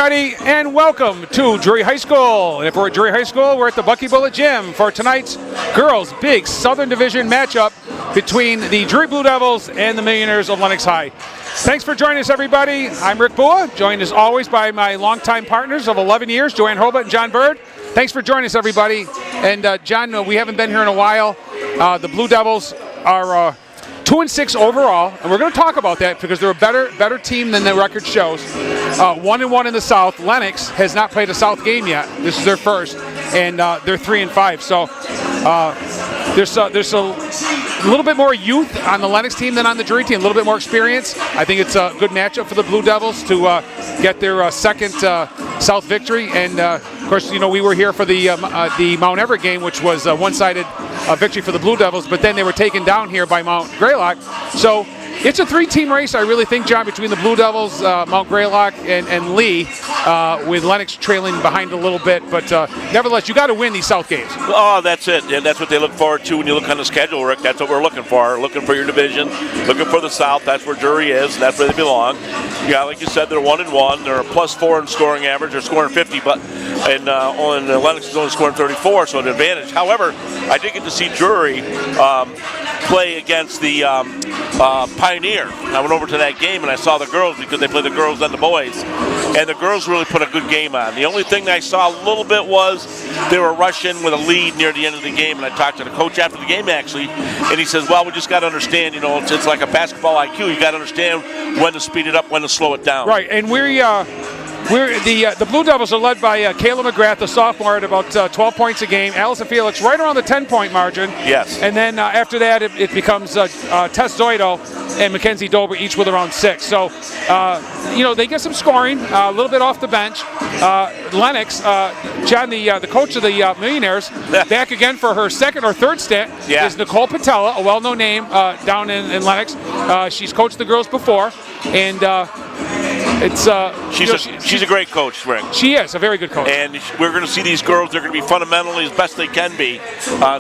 everybody, and welcome to Drury High School. And if we're at Drury High School, we're at the Bucky Bullet Gym for tonight's girls' big Southern Division matchup between the Drury Blue Devils and the Millionaires of Lenox High. Thanks for joining us, everybody. I'm Rick Bua, joined as always by my longtime partners of 11 years, Joanne Hobart and John Bird. Thanks for joining us, everybody. And John, we haven't been here in a while. The Blue Devils are 2-6 overall, and we're going to talk about that because they're a better team than the record shows. 1-1 in the South. Lenox has not played a South game yet. This is their first, and they're 3-5. So there's a little bit more youth on the Lenox team than on the Drury team. A little bit more experience. I think it's a good matchup for the Blue Devils to get their second South victory. And of course, you know, we were here for the Mount Everett game, which was a one-sided victory for the Blue Devils, but then they were taken down here by Mount Greylock. So it's a three-team race, I really think, John, between the Blue Devils, Mount Greylock, and Lee, with Lenox trailing behind a little bit. But nevertheless, you got to win these South games. Oh, that's it. And that's what they look forward to when you look on the schedule, Rick. That's what we're looking for. Looking for your division, looking for the South. That's where Drury is. That's where they belong. Yeah, like you said, they're 1-1. They're a +4 in scoring average. They're scoring 50, but Lenox is only scoring 34, so an advantage. However, I did get to see Drury play against the Pioneer. I went over to that game and I saw the girls because they play the girls and the boys, and the girls really put a good game on. The only thing that I saw a little bit was they were rushing with a lead near the end of the game, and I talked to the coach after the game actually, and he says, well, we just got to understand, you know, it's like a basketball IQ. You got to understand when to speed it up, when to slow it down. Right, and we're the Blue Devils are led by Kayla McGrath, the sophomore, at about 12 points a game. Allison Felix right around the 10-point margin. Yes. And then after that, it becomes Tess Zoido and Mackenzie Dober, each with around 6. So, you know, they get some scoring, a little bit off the bench. Lenox, John, the coach of the Millionaires, back again for her second or third stint, is Nicole Patella, a well-known name down in Lenox. She's coached the girls before, and she's a great coach, Rick. She is a very good coach. And we're going to see these girls. They're going to be fundamentally as best they can be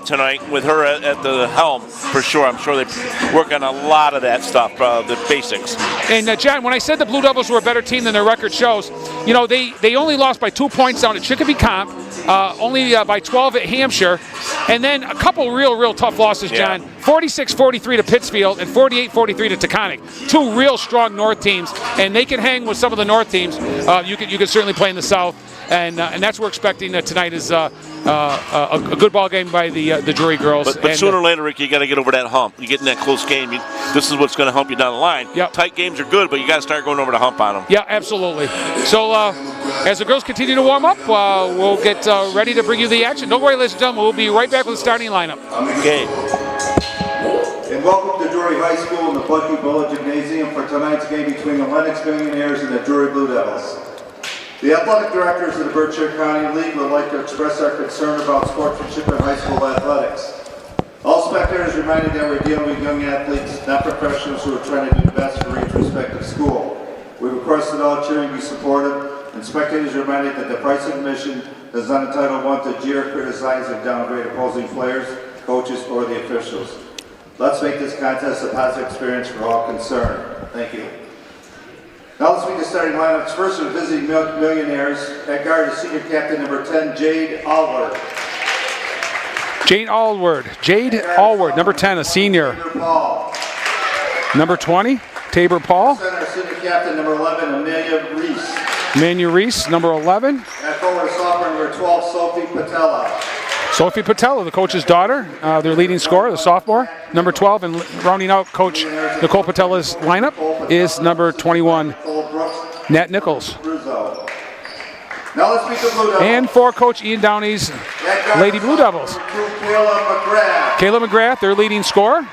tonight with her at the helm for sure. I'm sure they work on a lot of that stuff, the basics. And John, when I said the Blue Devils were a better team than their record shows, you know, they only lost by 2 points down at Chicopee Comp, only by 12 at Hampshire, and then a couple real tough losses, John. 46-43 to Pittsfield and 48-43 to Taconic. Two real strong North teams, and they can hang with some of the North teams. You could certainly play in the South, and that's what we're expecting tonight is a good ball game by the Drury girls. But sooner or later, Rick, you got to get over that hump. You get in that close game. This is what's going to help you down the line. Yep. Tight games are good, but you got to start going over the hump on them. Yeah, absolutely. So as the girls continue to warm up, we'll get ready to bring you the action. Don't worry, ladies and gentlemen, we'll be right back with the starting lineup. Okay. And welcome to Drury High School in the Bucky Bullet Gymnasium for tonight's game between the Lenox Millionaires and the Drury Blue Devils. The athletic directors of the Berkshire County League would like to express our concern about sportsmanship in high school athletics. All spectators reminded that we're dealing with young athletes, not professionals who are trying to do the best for each respective school. We request that all cheering be supportive, and spectators reminded that the price of admission does not entitle one to jeer, criticize, and downgrade opposing players, coaches, or the officials. Let's make this contest a positive experience for all concerned. Thank you. Now let's meet the starting lineups. First, are visiting Millionaires. At guard is senior captain number 10, Jade Allward. Jade Allward, number 10, a senior. Number 20, Tabor Paul. Center, senior captain number 11, Amelia Reese, number 11. At forward, sophomore number 12, Sophie Patella. Sophie Patella, the coach's daughter, their leading scorer, the sophomore, number 12, and rounding out Coach Nicole Patella's lineup is number 21, Nat Nichols. Now let's meet the Blue Devils. And for Coach Ian Downey's Lady Blue Devils. Kayla McGrath, their leading scorer,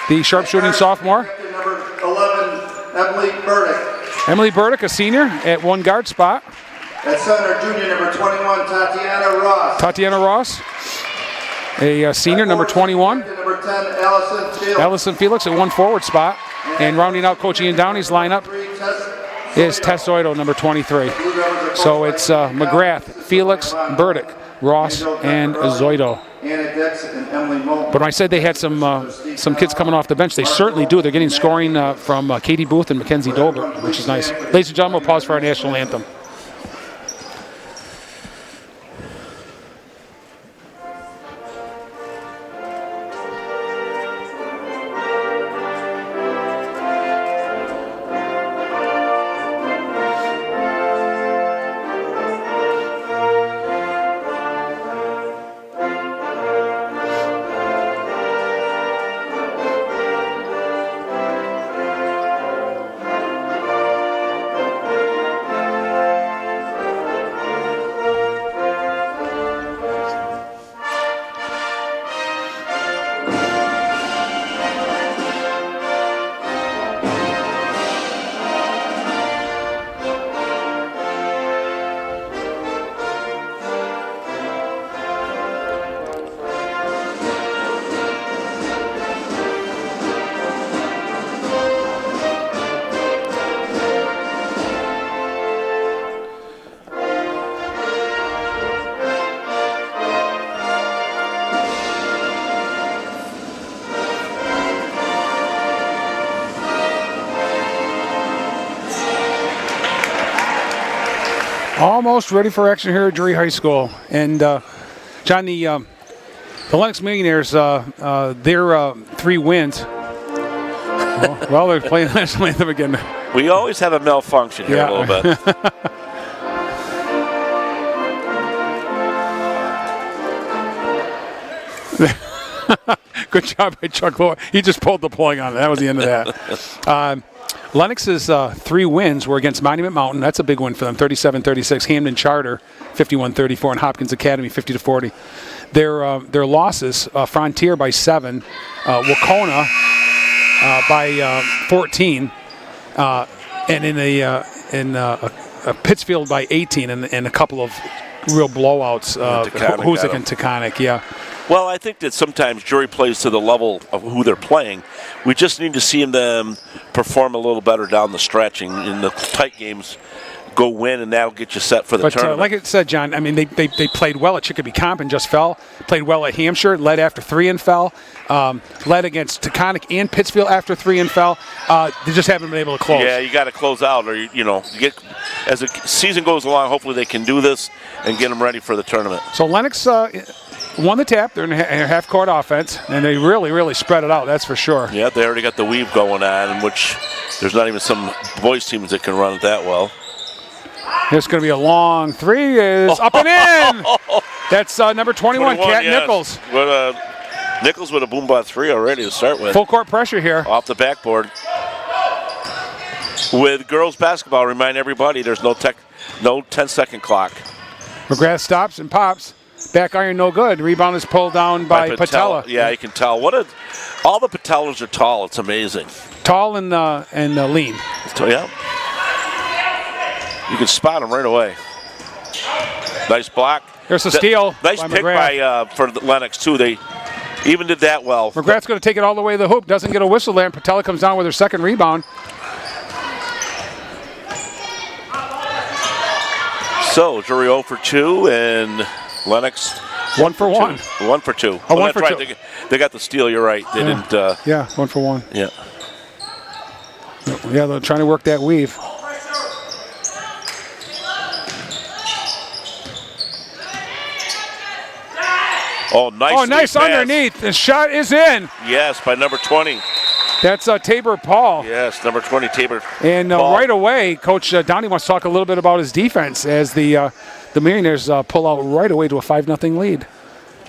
the sharpshooting sophomore. Number 11, Emily Burdick, a senior at one guard spot. At center, junior number 21, Tatiana Ross, a senior, number 21. Number 10, Allison Felix at one forward spot. And rounding out Coach Ian Downey's lineup is Tess Zoido, number 23. So it's McGrath, Felix, Burdick, Ross, and Zoido. But when I said they had some kids coming off the bench, they certainly do. They're getting scoring from Katie Booth and Mackenzie Dober, which is nice. Ladies and gentlemen, we'll pause for our national anthem. Almost ready for action here at Drury High School. And, John, the Lennox Millionaires, their 3 wins. Well, they're playing national anthem again. We always have a malfunction here a little bit. Good job by Chuck Lowe. He just pulled the plug on it. That was the end of that. Lennox's 3 wins were against Monument Mountain. That's a big win for them, 37-36. Hamden Charter, 51-34. And Hopkins Academy, 50-40. Their losses, Frontier by 7. Wacona by 14. And in Pittsfield by 18. And a couple of real blowouts. Hoosick and Taconic, yeah. Well, I think that sometimes Drury plays to the level of who they're playing. We just need to see them perform a little better down the stretch, and in the tight games, go win, and that'll get you set for the tournament. Like I said, John, I mean, they played well at Chicopee Comp and just fell. Played well at Hampshire, led after 3 and fell. Led against Taconic and Pittsfield after 3 and fell. They just haven't been able to close. Yeah, you got to close out, or you get as the season goes along. Hopefully, they can do this and get them ready for the tournament. So Lennox won the tap. They're in half-court offense, and they really, really spread it out. That's for sure. Yeah, they already got the weave going on, in which there's not even some boys teams that can run it that well. It's going to be a long 3. Is up and in. That's number 21, Kat yes. Nichols. Nichols with a boom by 3 already to start with. Full court pressure here. Off the backboard. With girls basketball, remind everybody there's no 10-second clock. McGrath stops and pops. Back iron, no good. Rebound is pulled down by Patella. Yeah, you can tell. All the Patellas are tall. It's amazing. Tall and lean. Yeah. You can spot them right away. Nice block. There's a steal. Nice by pick McGrath. for Lennox, too. They even did that well. McGrath's going to take it all the way to the hoop. Doesn't get a whistle there. And Patella comes down with her second rebound. So, Drury 0 for 2, and Lennox 1 for 1. 1 for 2. Oh, 1 that's for right. 2. They got the steal. You're right. They didn't. Yeah, 1 for 1. Yeah. Yeah, they're trying to work that weave. Oh, nice underneath. The shot is in. Yes, by number 20. That's Tabor Paul. Yes, number 20, Tabor. And right away, Coach Downey wants to talk a little bit about his defense as the Millionaires pull out right away to a 5-0 lead.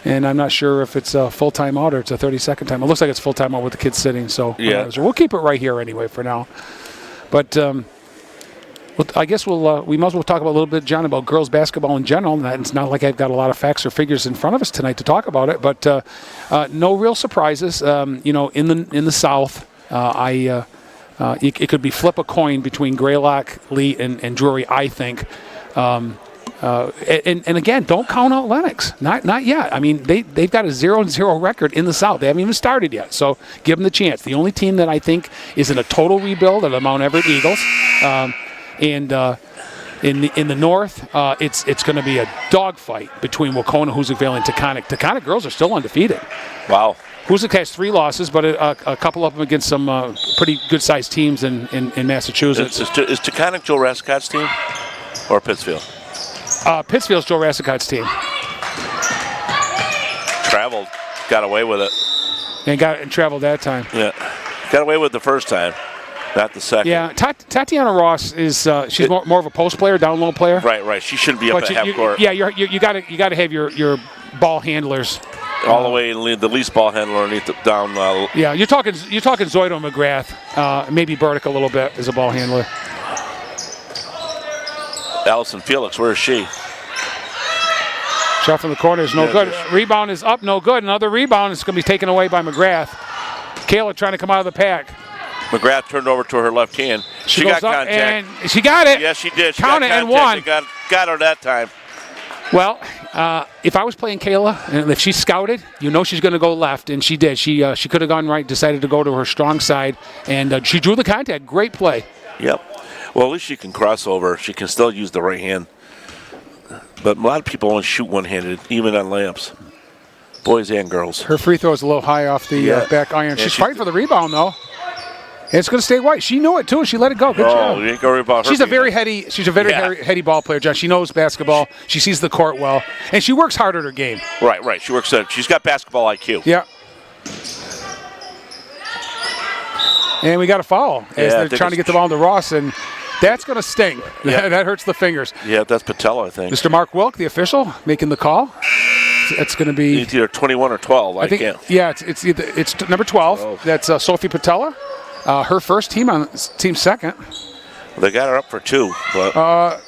And I'm not sure if it's a full timeout or it's a 30-second time. It looks like it's full timeout with the kids sitting. So yeah. We'll keep it right here anyway for now. But I guess we might as well talk about a little bit, John, about girls basketball in general. And it's not like I've got a lot of facts or figures in front of us tonight to talk about it, but no real surprises. In the South, it could be flip a coin between Greylock, Lee, and Drury, I think. And again, don't count out Lennox. Not yet. I mean, they've got a 0-0 record in the South. They haven't even started yet, so give them the chance. The only team that I think is in a total rebuild are the Mount Everett Eagles. And in the North, it's going to be a dogfight between Wacona, Hoosickville, and Taconic. Taconic girls are still undefeated. Wow. Hoosick has 3 losses, but a couple of them against some pretty good-sized teams in Massachusetts. Is Taconic Joe Rascott's team or Pittsfield? Pittsfield's Joe Rascott's team. Traveled, got away with it. And traveled that time. Yeah, got away with it the first time, not the second. Yeah, Tatiana Ross is she's more of a post player, down low player. Right. She shouldn't be up at half court. Yeah, you got to have your ball handlers all the way, and the least ball handler underneath the down. Yeah, you're talking Zoido McGrath, maybe Burdick a little bit as a ball handler. Allison Felix, where is she? Shot from the corner is no good. Rebound is up, no good. Another rebound is going to be taken away by McGrath. Kayla trying to come out of the pack. McGrath turned over to her left hand. She got contact. And she got it. Yes, she did. She Count it and won. Got her that time. Well, if I was playing Kayla, and if she scouted, she's going to go left, and she did. She could have gone right, decided to go to her strong side, and she drew the contact. Great play. Yep. Well, at least she can cross over. She can still use the right hand. But a lot of people only shoot one-handed, even on layups. Boys and girls. Her free throw is a little high off the back iron. She's fighting for the rebound, though. It's going to stay white. She knew it too. She let it go. Good job. You ain't gonna worry about her. She's a very heady ball player, John. She knows basketball. She sees the court well, and she works hard at her game. Right. She works at. She's got basketball IQ. Yeah. And we got a foul as they're trying to get the ball to Ross, and that's going to sting. Yeah. That hurts the fingers. Yeah, that's Patella, I think. Mr. Mark Wilk, the official, making the call. It's going to be It's either 21 or 12. I think. Yeah, it's number 12. That's Sophie Patella. Her first team on team second. They got her up for 2, but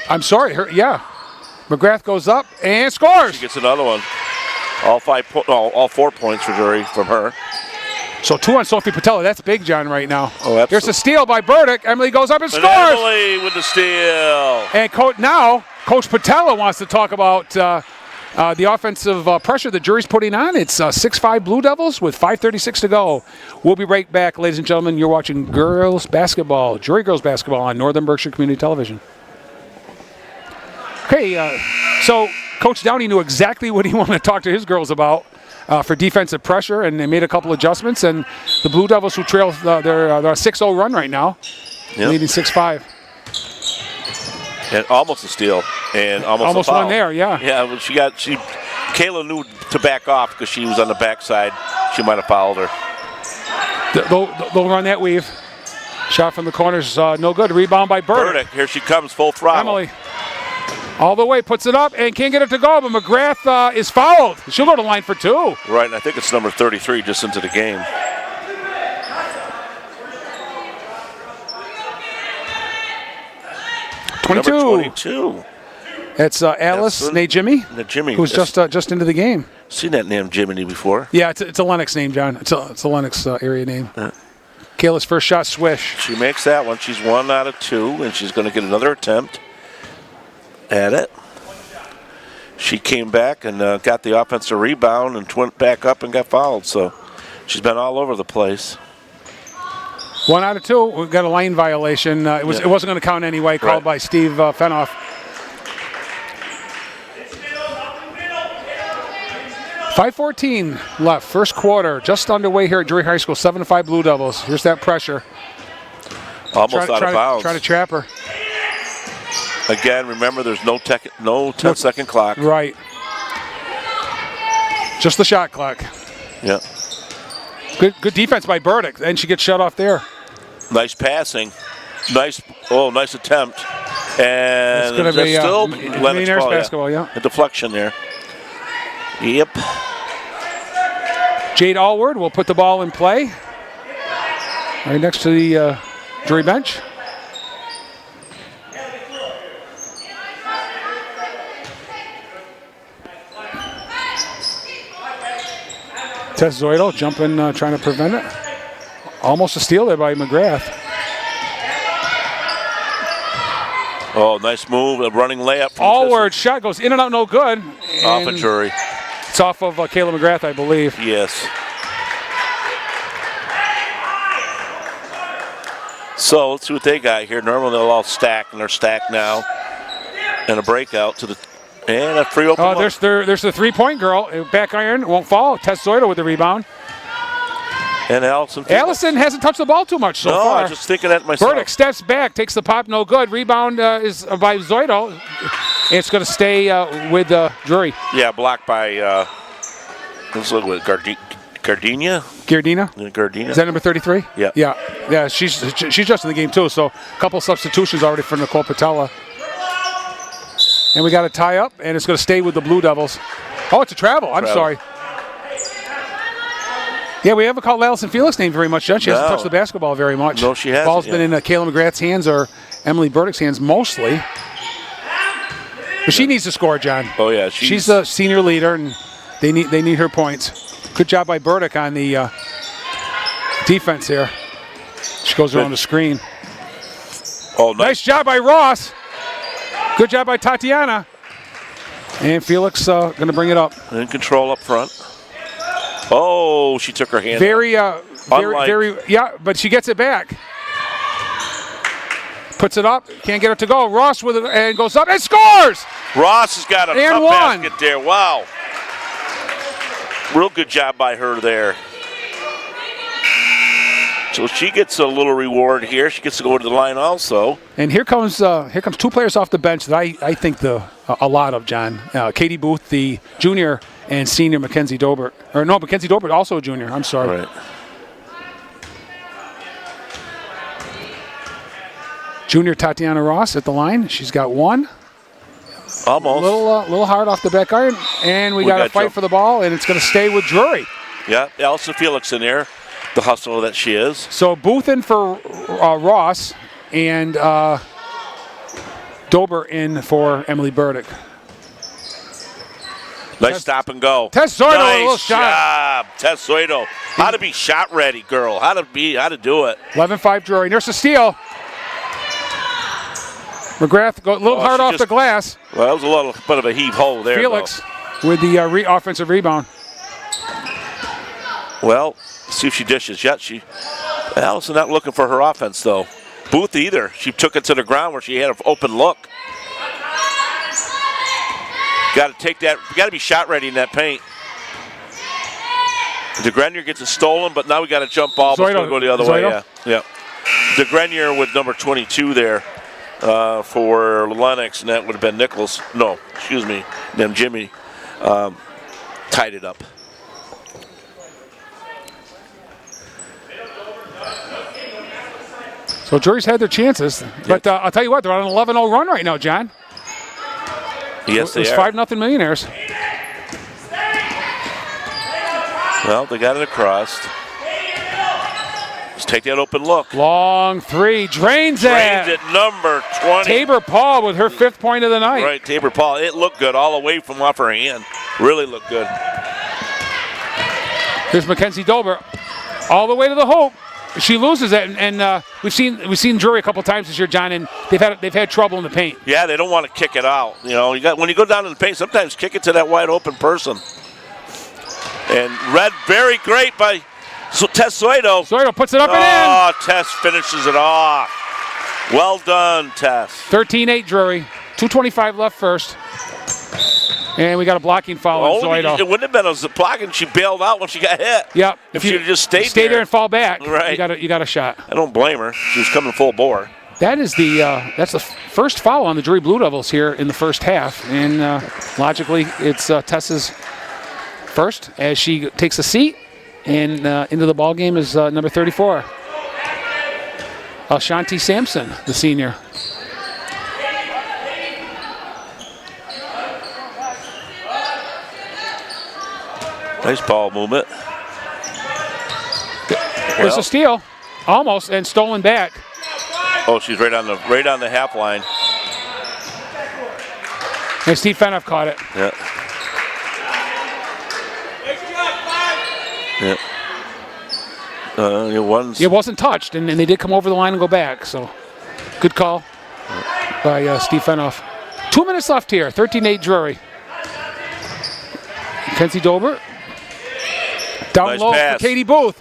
I'm sorry. McGrath goes up and scores. she gets another one. All 4 points for Drury from her. So 2 on Sophie Patella. That's big, John, right now. Oh, absolutely. There's a steal by Burdick. Emily goes up and scores. Emily with the steal. And Coach Patella wants to talk about the offensive pressure the Drury's putting on. It's 6-5 Blue Devils with 5:36 to go. We'll be right back, ladies and gentlemen. You're watching girls basketball, Drury girls basketball on Northern Berkshire Community Television. Okay, so Coach Downey knew exactly what he wanted to talk to his girls about for defensive pressure, and they made a couple adjustments. And the Blue Devils, who trail their 6-0 run right now, leading 6-5. And almost a steal, and almost a foul. One there, yeah. Yeah, well, Kayla knew to back off because she was on the backside. She might have fouled her. They'll run that weave. Shot from the corners, no good. Rebound by Burdick. Here she comes, full throttle. Emily, all the way, puts it up and can't get it to go, but McGrath is fouled. She'll go to line for 2. Right, and I think it's number 33 just into the game. Number 22. It's Alice Najimy, who's just into the game. Seen that name Jiminy before. Yeah, it's a Lennox name, John. It's a Lennox area name. Kayla's first shot, swish. She makes that one. She's 1 out of 2, and she's going to get another attempt at it. She came back and got the offensive rebound and went back up and got fouled. So she's been all over the place. 1 out of 2. We've got a lane violation. It wasn't going to count anyway. Called by Steve Fenoff. 5:14 left. First quarter, just underway here at Drury High School. 7-5 Blue Devils. Here's that pressure. Almost out of bounds. Try to trap her. Again, remember there's no 10-second clock. Right. Just the shot clock. Yeah. Good defense by Burdick, and she gets shut off there. Nice passing. Nice attempt. And it's going to be still Millionaires basketball, yeah. A deflection there. Yep. Jade Allward will put the ball in play. Right next to the Drury bench. Tess Zoidel jumping, trying to prevent it. Almost a steal there by McGrath. Oh, nice move. A running layup. Allward shot goes in and out, no good. Off a Drury. It's off of Kayla McGrath, I believe. Yes. So let's see what they got here. Normally they'll all stack, and they're stacked now. And a breakout and a free open. There's the three-point girl. Back iron, won't fall. Tess Zoidel with the rebound. And Allison hasn't touched the ball too much so far. No, I was just thinking that myself. Burdick steps back, takes the pop, no good. Rebound is by Zoidel. It's going to stay with Drury. Yeah, blocked by, let's look with Gardenia. Is that number 33? Yeah. Yeah, she's just in the game too, so a couple substitutions already for Nicole Patella. And we got a tie up, and it's going to stay with the Blue Devils. Oh, it's a travel. I'm sorry. Yeah, we haven't called Allison Felix' name very much, John. She hasn't touched the basketball very much. No, she hasn't. Ball's been in Kayla McGrath's hands or Emily Burdick's hands mostly. But she needs to score, John. Oh, yeah. She's a senior leader, and they need her points. Good job by Burdick on the defense here. She goes around the screen. Oh, nice job by Ross. Good job by Tatiana. And Felix going to bring it up. In control up front. Oh, she took her hand. Very, yeah, but she gets it back. Puts it up, can't get it to go. Ross with it and goes up and scores! Ross has got a tough basket there. Wow. Real good job by her there. So she gets a little reward here. She gets to go to the line also. And here comes 2 players off the bench that I think a lot of, John. Katie Booth, the junior, and senior Mackenzie Dobert. Or no, Mackenzie Dobert, also a junior. I'm sorry. Right. Junior Tatiana Ross at the line. She's got 1. Almost. Little hard off the back iron, and we got to fight for the ball, and it's going to stay with Drury. Yeah, Allison Felix in there, the hustler that she is. So Booth in for Ross, and Dober in for Emily Burdick. Nice stop and go. Tess Zoido, nice a little shot. Job, Tess Zoido. How to be shot ready, girl. How to do it. 11-5 Drury. Nurse a steal. McGrath go a little hard off the glass. Well, that was a little bit of a heave-ho there. Felix with the offensive rebound. Well, see if she dishes yet. Allison not looking for her offense, though. Booth either. She took it to the ground where she had an open look. Got to take that. Got to be shot ready in that paint. DeGrenier gets it stolen, but now we got a jump ball. But it's going to go the other way. Yeah. DeGrenier with number 22 there. For Lennox, and that would have been Nichols. No, excuse me, then Jimmy tied it up. So Drury's had their chances, but I'll tell you what, they're on an 11-0 run right now, John. Yes, they are. It's 5-0 Millionaires. Well, they got it across. Let's take that open look. Long 3, drains it. Drains it, number 20. Tabor Paul with her 5th point of the night. Right, Tabor Paul. It looked good all the way from off her hand. Really looked good. Here's Mackenzie Dober, all the way to the hoop. She loses it, and we've seen Drury a couple times this year, John, and they've had trouble in the paint. Yeah, they don't want to kick it out. You know, when you go down in the paint, sometimes kick it to that wide open person. And read very great by Tess Zoido. Zoido puts it up and in. Oh, Tess finishes it off. Well done, Tess. 13-8 Drury. 2:25 left first. And we got a blocking foul on Zoido. It wouldn't have been a blocking. She bailed out when she got hit. Yep. If she had just stayed there and fall back, right. you got a shot. I don't blame her. She was coming full bore. That's the first foul on the Drury Blue Devils here in the first half. And logically, it's Tess's first as she takes a seat. And into the ball game is number 34, Shanti Sampson, the senior. Nice ball movement. There's a steal, almost, and stolen back. Oh, she's right on the half line. And Steve Fenoff caught it. Yeah. Yeah. It wasn't touched, and they did come over the line and go back. So, good call by Steve Fenoff. 2 minutes left here. 13-8 Drury. Mackenzie Dober. Down nice low pass. for Katie Booth.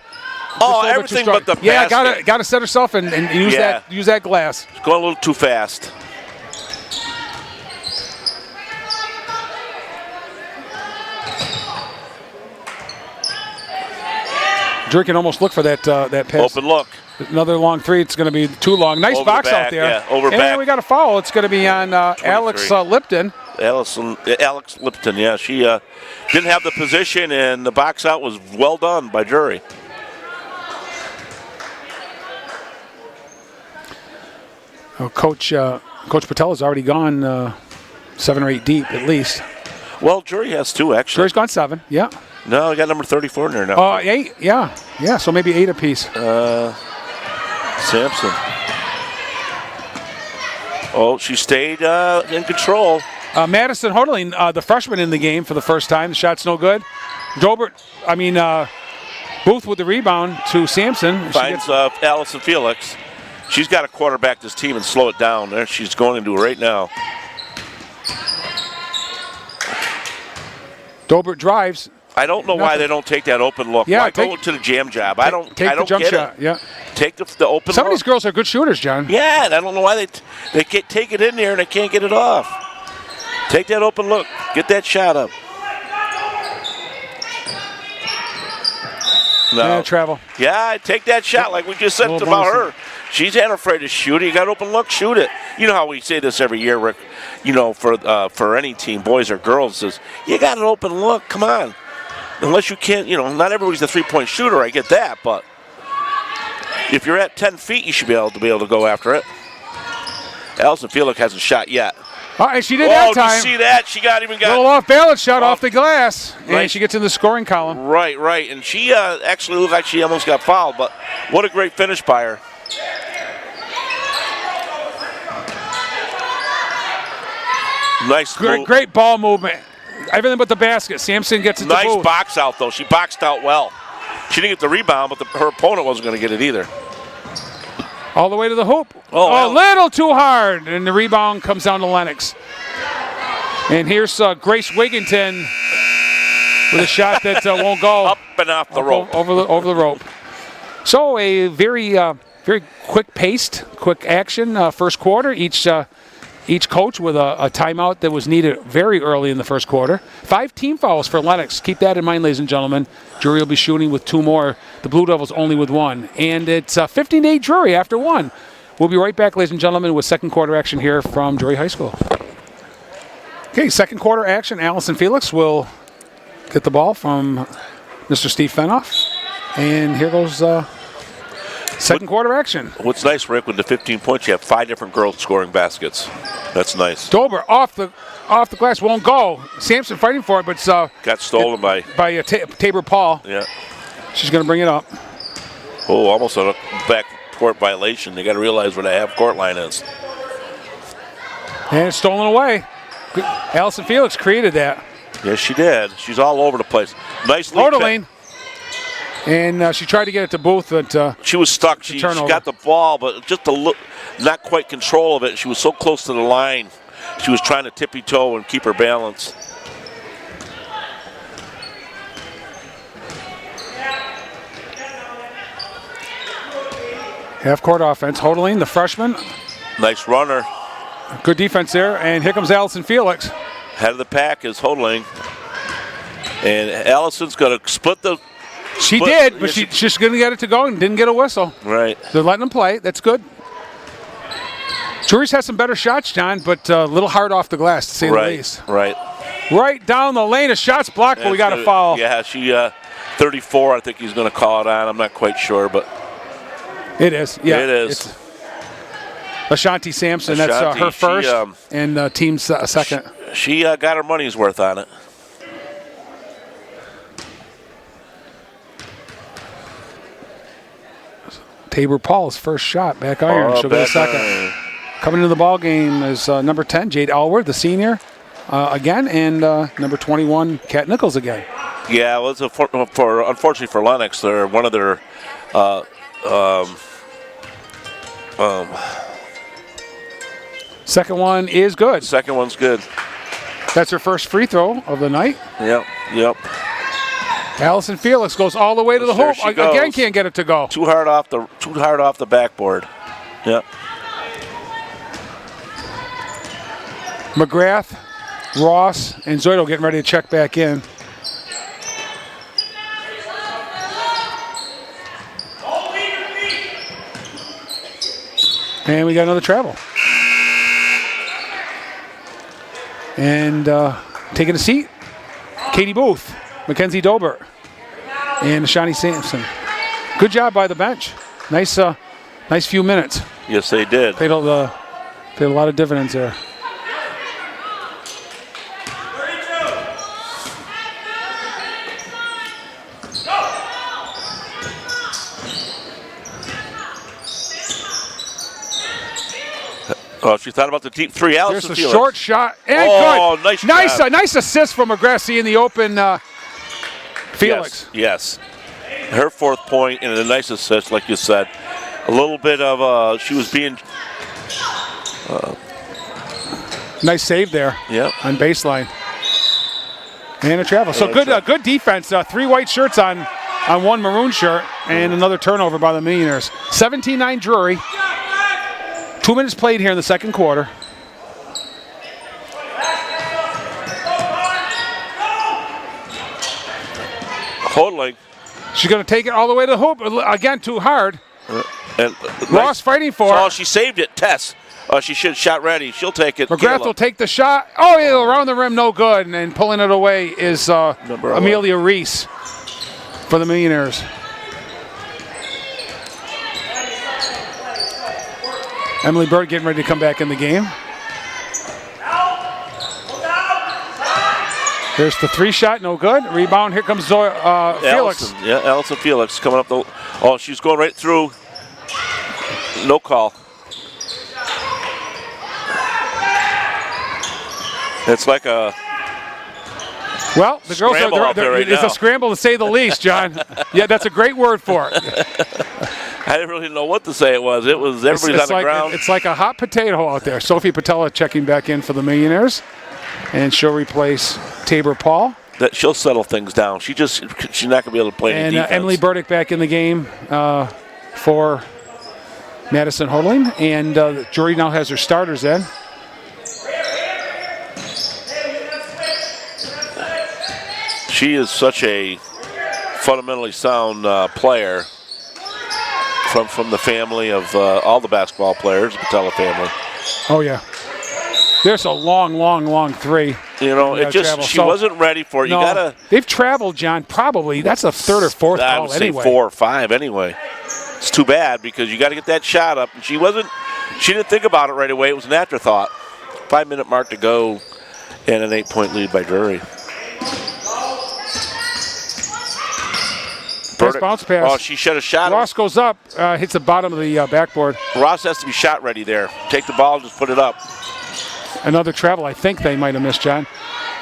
Oh, everything but the pass. Yeah, got to set herself and use that glass. It's going a little too fast. Drury can almost look for that pass. Open look. Another long 3. It's going to be too long. Nice over box back, out there. Yeah, over and back. we got a foul. It's going to be on Alex Lipton. Alex Lipton, yeah. She didn't have the position, and the box out was well done by Drury. Coach Patel has already gone 7 or 8 deep at least. Well, Drury has 2, actually. Drury's gone 7, yeah. No, I got number 34 in there now. 8, yeah. Yeah, so maybe 8 apiece. Sampson. Oh, she stayed in control. Madison Hodling, the freshman in the game for the first time. The shot's no good. Booth with the rebound to Sampson. Finds Allison Felix. She's got to quarterback this team and slow it down. There she's going to do right now. Dobert drives. I don't know why they don't take that open look. Yeah, why go to the jam job? I don't the jump get shot. it. Yeah. Take the open Some look. of these girls are good shooters, John. Yeah, and I don't know why they can't take it in there and they can't get it off. Take that open look. Get that shot up. No. Travel. Yeah, I take that shot like we just said Little about bonus. her. She's not afraid to shoot it. You got open look, shoot it. You know how we say this every year, Rick. You know, for any team, boys or girls, is you got an open look. Come on. Unless you can't, not everybody's a three-point shooter. I get that, but if you're at 10 feet, you should be able to go after it. Allison Felix hasn't shot yet. Oh, and she did that time. Did you see that? She got even got little off-balance shot off the glass, Right. and she gets in the scoring column. Right. And she actually looked like she almost got fouled, but what a great finish by her. Nice Great ball movement. Everything but the basket. Sampson gets it to Nice both. box out, though. She boxed out well. She didn't get the rebound, but her opponent wasn't going to get it either. All the way to the hoop. Oh, A little too hard, and the rebound comes down to Lennox. And here's Grace Wigginton with a shot that won't go. Up and off the rope. Over the rope. So a very quick-paced, quick action first quarter. Each coach with a timeout that was needed very early in the first quarter. 5 team fouls for Lennox. Keep that in mind, ladies and gentlemen. Drury will be shooting with 2 more. The Blue Devils only with 1. And it's 15-8 Drury after 1. We'll be right back, ladies and gentlemen, with second quarter action here from Drury High School. Okay, second quarter action. Allison Felix will get the ball from Mr. Steve Fenoff. And here goes second quarter action. What's nice, Rick, with the 15 points, you have 5 different girls scoring baskets. That's nice. Dober off the glass, won't go. Sampson fighting for it, but got stolen by Tabor Paul. Yeah. She's going to bring it up. Oh, almost a back court violation. They got to realize where the half court line is. And it's stolen away. Allison Felix created that. Yes, she did. She's all over the place. Nice lead. Hoderling. And she tried to get it to Booth, but she was stuck. She got the ball, but just not quite control of it. She was so close to the line. She was trying to tippy-toe and keep her balance. Half-court offense. Hoderling, the freshman. Nice runner. Good defense there. And here comes Allison Felix. Head of the pack is Hoderling. And Allison's going to split the... She did, but she's going to get it to go and didn't get a whistle. Right. They're letting them play. That's good. Drury's has some better shots, John, but a little hard off the glass, to say the least. Right down the lane. A shot's blocked, but we got a foul. Yeah, she 34, I think he's going to call it on. I'm not quite sure, but... It is, yeah. It is. It's Ashanti Sampson, that's her first, and team's second. She got her money's worth on it. Tabor Paul's first shot, back iron. She'll go second. Coming into the ball game is number 10, Jade Alward, the senior, again, and number 21, Kat Nichols again. Yeah, well, unfortunately for Lennox, they're one of their second one is good. Second one's good. That's her first free throw of the night. Yep. Allison Felix goes all the way to the hoop. Again, can't get it to go. Too hard off the backboard. Yep. McGrath, Ross, and Zoido getting ready to check back in. And we got another travel. And taking a seat, Katie Booth, Mackenzie Dober, and Shani Sampson. Good job by the bench. Nice few minutes. Yes, they did. Paid a lot of dividends there. Oh, she thought about the deep three. There's a short shot. And good. Nice assist from McGrath in the open Felix. Yes. Her fourth point and a nice assist, like you said. A little bit of, she was being... nice save there. Yep. On baseline. And a travel. So good defense. 3 white shirts on 1 maroon shirt. And another turnover by the Millionaires. 17-9 Drury. 2 minutes played here in the second quarter. Hoderling She's going to take it all the way to the hoop. Again, too hard. And Ross fighting for it. Oh, she saved it. Tess. She should shot ready. She'll take it. McGrath will take the shot. Oh, yeah, around the rim, no good. And pulling it away is Amelia Reese for the Millionaires. Emily Bird getting ready to come back in the game. There's the 3 shot, no good. Rebound, here comes Felix. Allison Felix coming up. She's going right through. No call. It's like a well, the girls scramble out there right it's now. a scramble to say the least, John. Yeah, that's a great word for it. I didn't really know what to say it was. Everybody's on the ground. It's like a hot potato out there. Sophie Patella checking back in for the Millionaires. And she'll replace Tabor Paul. That she'll settle things down. She's not going to be able to play any defense. Emily Burdick back in the game for Madison Hodling. And Drury now has her starters in. She is such a fundamentally sound player from the family of all the basketball players, the Patella family. Oh, yeah. There's a long 3. You know, she wasn't ready for it. No, they've traveled, John, probably. That's a 3rd or 4th I ball would say anyway. 4 or 5 anyway. It's too bad because you got to get that shot up. And she didn't think about it right away. It was an afterthought. 5-minute mark to go and an 8-point lead by Drury. Nice bounce pass. Oh, she should have shot. Ross goes up, hits the bottom of the backboard. Ross has to be shot ready there. Take the ball and just put it up. Another travel I think they might have missed, John.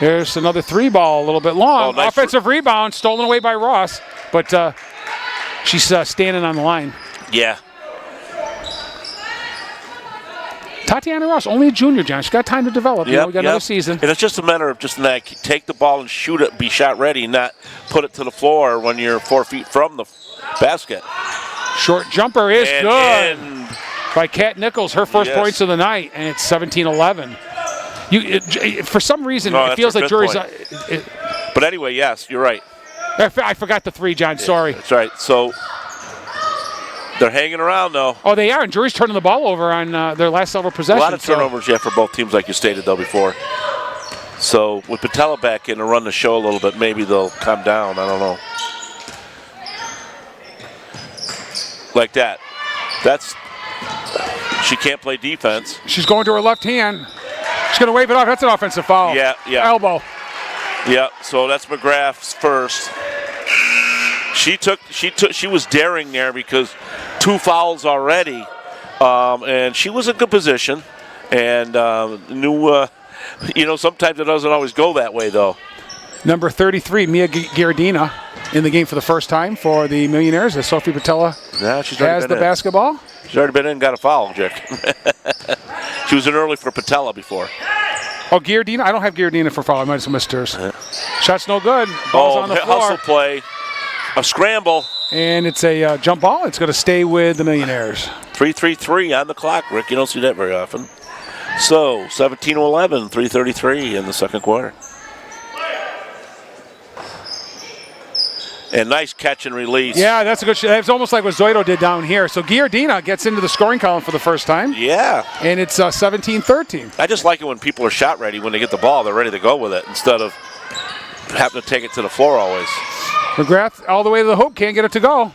There's another 3 ball, a little bit long. Nice offensive rebound, stolen away by Ross, but she's standing on the line. Yeah. Tatiana Ross, only a junior, John. She's got time to develop. We got another season. And it's just a matter of take the ball and shoot it, be shot ready, not put it to the floor when you're 4 feet from the basket. Short jumper is good by Kat Nichols, her first points of the night, and it's 17-11. For some reason, it feels like Drury's. But anyway, yes, you're right. I forgot the 3, John. Sorry. That's right. So they're hanging around, though. Oh, they are, and Drury's turning the ball over on their last several possessions. A lot of turnovers, for both teams, like you stated, though, before. So with Patella back in to run the show a little bit, maybe they'll calm down. I don't know. Like that. She can't play defense. She's going to her left hand. She's going to wave it off. That's an offensive foul. Yeah. Elbow. Yeah, so that's McGrath's first. She was daring there because 2 fouls already, and she was in good position, and knew, sometimes it doesn't always go that way though. Number 33, Mia Giardina, in the game for the first time for the Millionaires as Sophie Patella has the basketball. She's already been in and got a foul, Jack. She was in early for Patella before. Oh, Giardina? I don't have Giardina for foul. I might have missed hers. Shot's no good. Ball's on the floor. Hustle play. A scramble. And it's a jump ball. It's going to stay with the Millionaires. 3:33 on the clock, Rick. You don't see that very often. So, 17-11, 3:33 in the second quarter. And nice catch and release. Yeah, that's a good shot. It's almost like what Zoido did down here. So Giardina gets into the scoring column for the first time. Yeah. And it's 17-13. I just like it when people are shot ready. When they get the ball, they're ready to go with it instead of having to take it to the floor always. McGrath all the way to the hoop, can't get it to go.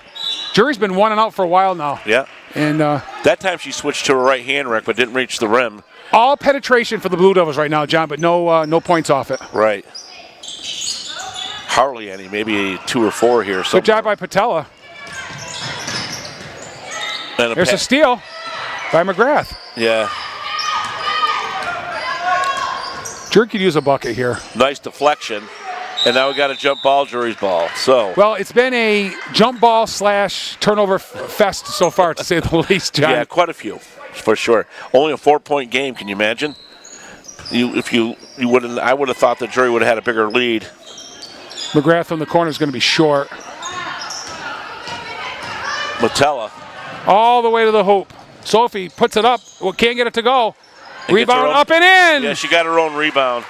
Drury's been 1 and out for a while now. Yeah. And that time she switched to her right hand, Rick, but didn't reach the rim. All penetration for the Blue Devils right now, John, but no points off it. Right. Hardly any, maybe 2 or 4 here. Good job by Patella. There's a steal by McGrath. Yeah. Drury could use a bucket here. Nice deflection. And now we got a jump ball, Drury's ball. So. Well, it's been a jump ball / turnover fest so far, to say the least, John. Yeah, quite a few, for sure. Only a 4-point game. Can you imagine? I would have thought that Drury would have had a bigger lead. McGrath from the corner is going to be short. Matella. All the way to the hoop. Sophie puts it up. Well, can't get it to go. Rebound up and in. Yeah, she got her own rebound.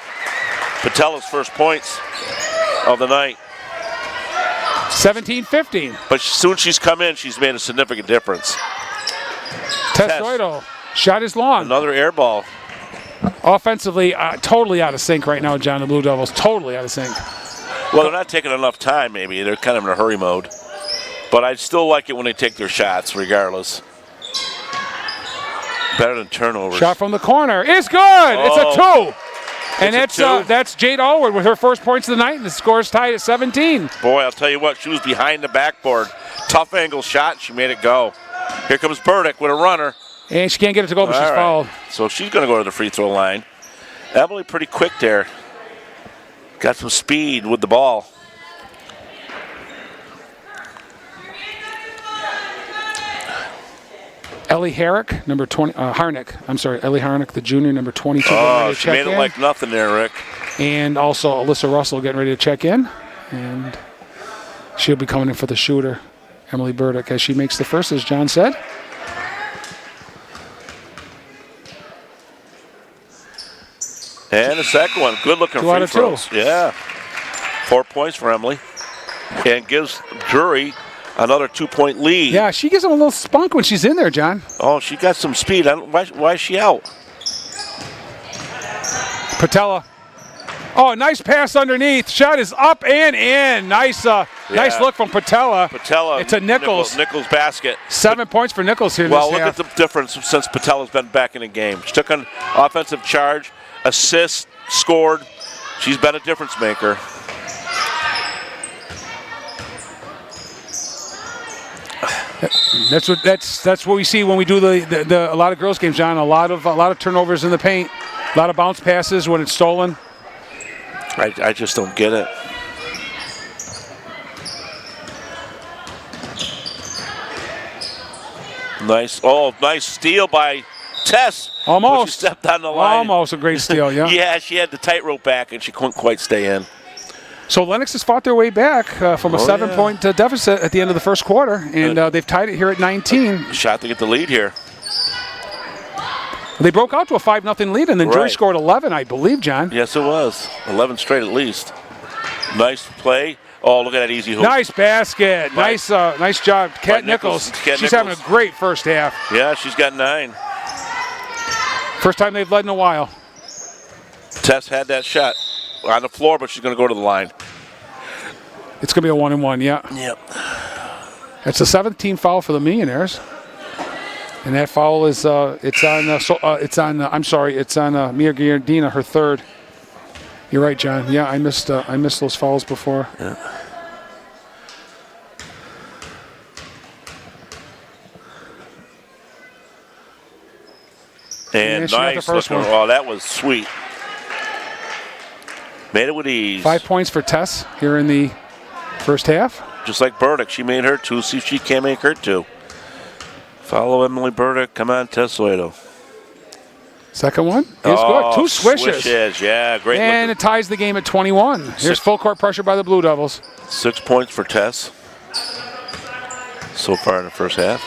Patella's first points of the night. 17-15. But as soon as she's come in, she's made a significant difference. Testoido. Shot is long. Another air ball. Offensively, totally out of sync right now, John. The Blue Devils, totally out of sync. Well, they're not taking enough time, maybe. They're kind of in a hurry mode. But I still like it when they take their shots, regardless. Better than turnovers. Shot from the corner is good. It's a 2. And that's Jade Allward with her first points of the night, and the score is tied at 17. Boy, I'll tell you what, she was behind the backboard. Tough angle shot, she made it go. Here comes Burdick with a runner. And she can't get it to go, but she's fouled. So she's going to go to the free throw line. Emily pretty quick there. Got some speed with the ball. Ellie Herrick, number 20, Harnick. I'm sorry, Ellie Harnick, the junior, number 22. Oh, she made it like nothing there, Rick. And also Alyssa Russell getting ready to check in. And she'll be coming in for the shooter, Emily Burdick, as she makes the first, as John said. And the second one, good looking free throws. Yeah. 4 points for Emily. And gives Drury another 2-point lead. Yeah, she gives them a little spunk when she's in there, John. Oh, she got some speed. Why is she out? Patella. Oh, nice pass underneath. Shot is up and in. Nice look from Patella. It's a Nichols. Nichols basket. 7 points for Nichols here. Well, look at the difference since Patella's been back in the game. She took an offensive charge, assist, scored. She's been a difference maker. That's what we see when we do a lot of girls games, John. A lot of turnovers in the paint, a lot of bounce passes when it's stolen. I just don't get it. Nice steal by Tess. Almost. She stepped on the line. Almost a great steal, yeah. Yeah, she had the tightrope back and she couldn't quite stay in. So Lennox has fought their way back from a 7-point deficit at the end of the first quarter, and they've tied it here at 19. Shot to get the lead here. They broke out to a 5-0 lead, and then Drury scored 11, I believe, John. Yes, it was. 11 straight at least. Nice play. Oh, look at that easy hoop. Nice basket. Right. Nice job. Kat Nichols. She's having a great first half. Yeah, she's got 9. First time they've led in a while. Tess had that shot on the floor, but she's going to go to the line. It's going to be a 1-and-1, yeah. Yep. It's a 17th foul for the Millionaires. And that foul is it's on Mia Giardina, her third. You're right, John. Yeah, I missed those fouls before. Yeah. And nice looking. Oh, that was sweet. Made it with ease. 5 points for Tess here in the first half. Just like Burdick, she made her 2. See if she can't make her 2. Follow Emily Burdick. Come on, Testoido. Second one is good. 2 swishes. Yeah, great. And it ties the game at 21. Here's full court pressure by the Blue Devils. 6 points for Tess so far in the first half.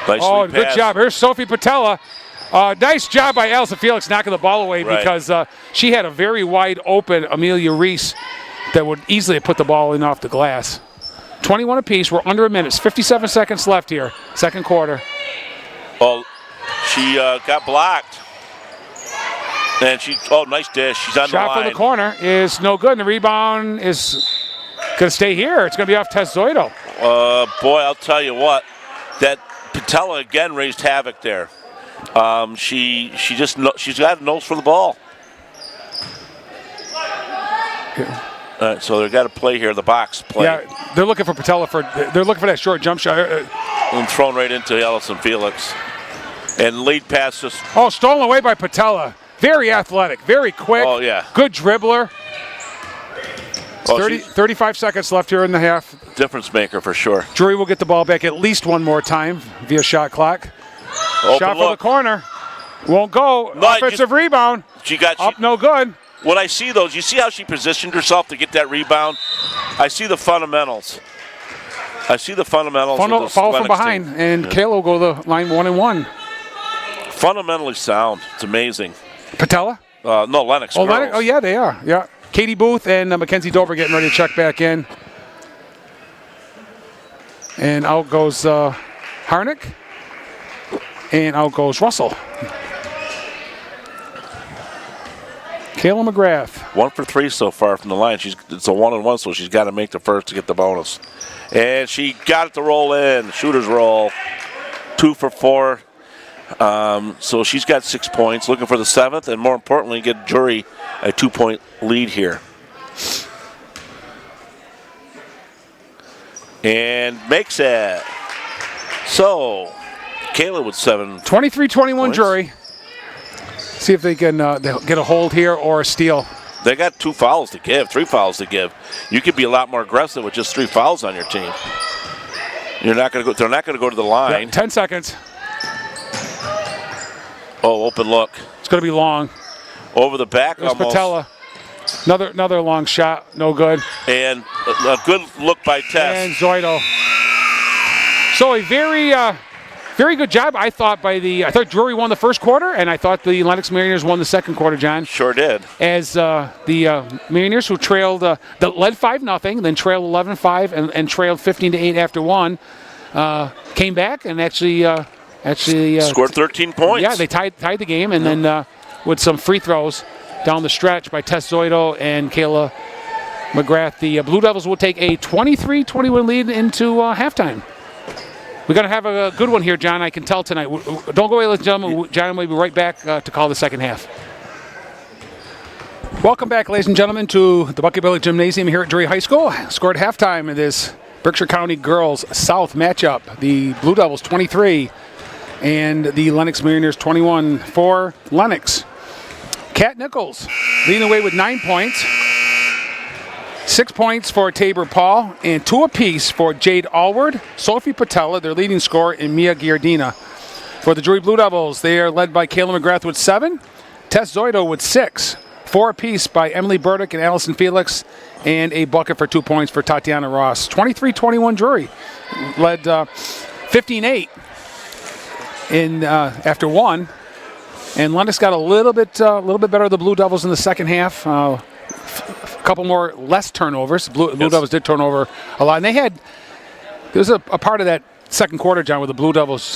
Nice good job. Here's Sophie Patella. Nice job by Allison Felix knocking the ball away because she had a very wide open Amelia Reese that would easily have put the ball in off the glass. 21 apiece. We're under a minute. 57 seconds left here. Second quarter. Oh, she got blocked. And nice dish. She's on the line. Shot from the corner is no good. And the rebound is going to stay here. It's going to be off Testoido. Boy, I'll tell you what. That Patella again raised havoc there. She's got a nose for the ball. Yeah. All right, so they've got to play here, the box play. Yeah, they're looking for Patella they're looking for that short jump shot. And thrown right into Allison Felix. And lead pass just... Oh, stolen away by Patella. Very athletic, very quick. Oh, yeah. Good dribbler. 35 seconds left here in the half. Difference maker for sure. Drury will get the ball back at least one more time via shot clock. Shot from the corner. Won't go. No, offensive rebound. She got up, no good. When I see those, you see how she positioned herself to get that rebound? I see the fundamentals. Follow from behind, and Kayla will go to the line 1-and-1. Fundamentally sound. It's amazing. Patella? No, Lennox. Oh, Lennox. Oh, yeah, they are. Yeah. Katie Booth and Mackenzie Dover getting ready to check back in. And out goes Harnick. And out goes Russell. Kayla McGrath. 1 for 3 so far from the line. It's a 1-on-1, so she's got to make the first to get the bonus. And she got it to roll in. Shooter's roll. 2 for 4. So she's got 6 points. Looking for the 7th, and more importantly, get Drury a 2-point lead here. And makes it. So, Kayla with 7. 23-21 Drury. See if they can they'll get a hold here or a steal. They got 2 fouls to give, 3 fouls to give. You could be a lot more aggressive with just 3 fouls on your team. You're not going to go. They're not going to go to the line. Yeah, 10 seconds. Oh, open look. It's going to be long. Over the back There's almost. Patella. Another long shot. No good. And a good look by Tess. And Zoido. So a very good job, I thought, I thought Drury won the first quarter, and I thought the Lennox Mariners won the second quarter, John. Sure did. As the Mariners, who trailed, led 5-0, then trailed 11-5, and trailed 15-8 after one, came back and actually scored 13 points. Yeah, they tied the game, and then with some free throws down the stretch by Tess Zoido and Kayla McGrath, the Blue Devils will take a 23-21 lead into halftime. We're going to have a good one here, John, I can tell tonight. Don't go away, ladies and gentlemen. John will be right back to call the second half. Welcome back, ladies and gentlemen, to the Bucky Village Gymnasium here at Drury High School. Scored halftime in this Berkshire County Girls South matchup. The Blue Devils 23 and the Lennox Mariners 21 for Lennox. Kat Nichols leading the way with 9 points. 6 points for Tabor Paul, and 2 apiece for Jade Allward, Sophie Patella, their leading scorer, and Mia Giardina. For the Drury Blue Devils, they are led by Kayla McGrath with 7, Tess Zoido with 6, 4 apiece by Emily Burdick and Allison Felix, and a bucket for 2 points for Tatiana Ross. 23-21 Drury led 15-8 in after one, and Lennox got a little bit better of the Blue Devils in the second half. Couple more less turnovers. Blue Devils did turn over a lot, and there was a part of that second quarter, John, where the Blue Devils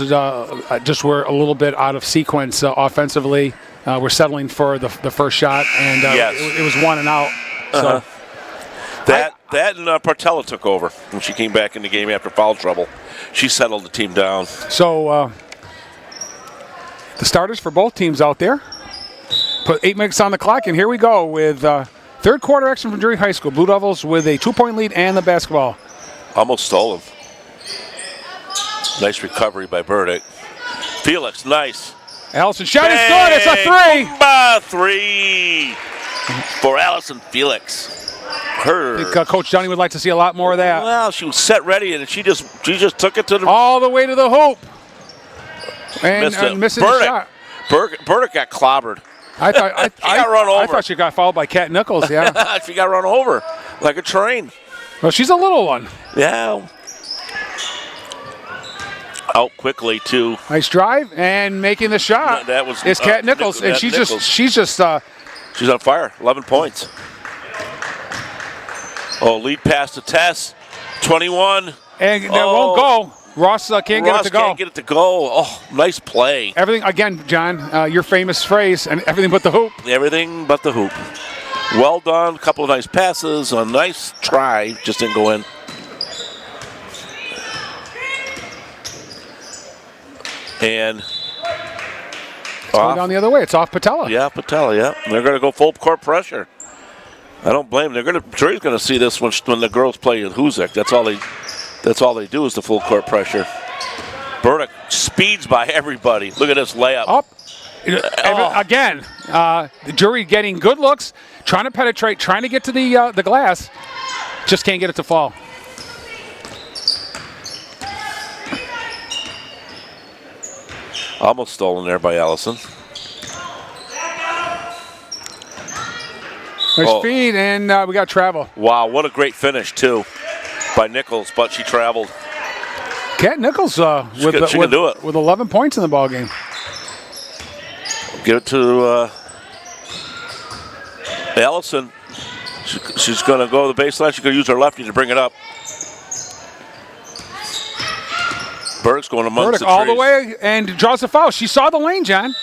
just were a little bit out of sequence offensively. We're settling for the first shot, and it was 1 and out. So that and Partella took over when she came back in the game after foul trouble. She settled the team down. So the starters for both teams out there. Put 8 minutes on the clock, and here we go with third quarter action from Drury High School. Blue Devils with a 2-point lead and the basketball. Almost stolen. Nice recovery by Burdick. Felix, nice. Allison shot is good. It's a 3. 3 for Allison Felix. I think Coach Johnny would like to see a lot more of that. Well, she was set ready, and she just took it to the all the way to the hoop. And missing the shot. Burdick got clobbered. I thought she got run over. I thought she got fouled by Kat Nichols. Yeah, she got run over like a train. Well, she's a little one. Yeah. Out quickly too. Nice drive and making the shot. That was is Kat Nichols, and she's just she's on fire. 11 points. Oh, lead pass to Tess. 21. And that won't go. Ross can't get it to go. Can't get it to go. Oh, nice play. Everything, again, John, your famous phrase, and everything but the hoop. Everything but the hoop. Well done. A couple of nice passes. A nice try. Just didn't go in. And it's going down the other way. It's off Patella. Yeah, Patella, yeah. They're going to go full court pressure. I don't blame them. Drury's going to see this when the girls play in Huzek. That's all they do is the full court pressure. Burdick speeds by everybody. Look at this layup. Up. Again, the Drury getting good looks, trying to penetrate, trying to get to the glass. Just can't get it to fall. Almost stolen there by Allison. Nice feed, and we got travel. Wow, what a great finish, too, by Nichols, but she traveled. Kat Nichols with 11 points in the ballgame. Give it to Allison. She's going to go to the baseline. She's going to use her lefty to bring it up. Burdick's going amongst Burdick the all the trees. way and draws the foul. She saw the lane, John.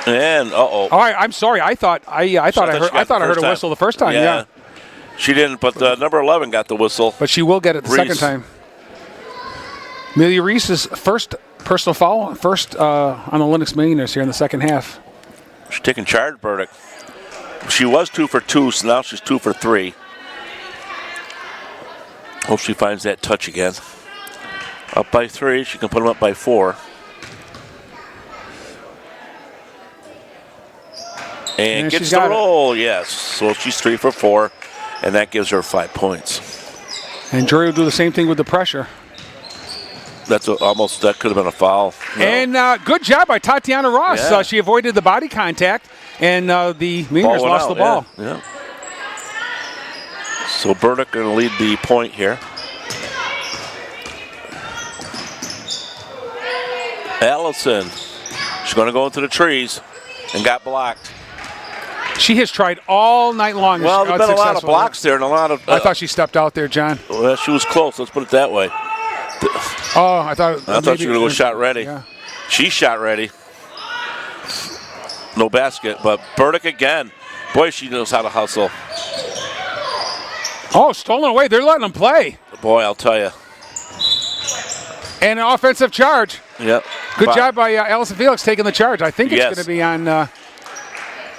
And All right, I'm sorry. I thought I heard a whistle the first time. Yeah. She didn't, but number 11 got the whistle. But she will get it the second Reese. time. Amelia Reese's first personal foul, first on the Lennox Millionaires here in the second half. She's taking charge, Burdick. She was 2 for 2, so now she's 2 for 3. Hope she finds that touch again. Up by 3, she can put them up by 4. And gets the roll, yes. So she's 3 for 4, and that gives her 5 points. And Drury will do the same thing with the pressure. That's that could have been a foul. No. And good job by Tatiana Ross. Yeah. She avoided the body contact, and the Millionaires lost the ball. Yeah. So Burdick going to lead the point here. Allison, she's going to go into the trees and got blocked. She has tried all night long. Well, there's been a lot of blocks there and a lot of... I thought she stepped out there, John. Well, she was close. Let's put it that way. Oh, I thought she was going to go shot ready. Yeah. She's shot ready. No basket, but Burdick again. Boy, she knows how to hustle. Oh, stolen away. They're letting them play. Boy, I'll tell you. And an offensive charge. Yep. Good job by Allison Felix taking the charge. I think it's going to be on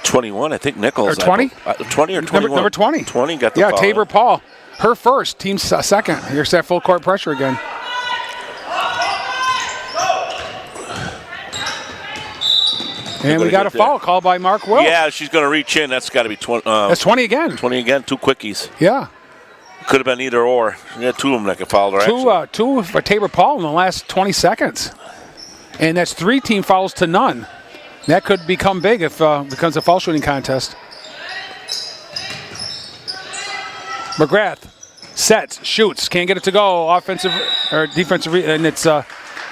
21, I think Nichols. Or 20? 20 or 21. Number 20. 20 got the foul. Tabor Paul. Her first, team's second. Here's that full court pressure again. And we got a foul called by Mark Will. Yeah, she's going to reach in. That's got to be 20. That's 20 again. 20 again, 2 quickies. Yeah. Could have been either or. Yeah, 2 of them that could foul her. Two for Tabor Paul in the last 20 seconds. And that's 3 team fouls to none. That could become big if it becomes a foul shooting contest. McGrath sets, shoots, can't get it to go. Offensive or defensive, and it's on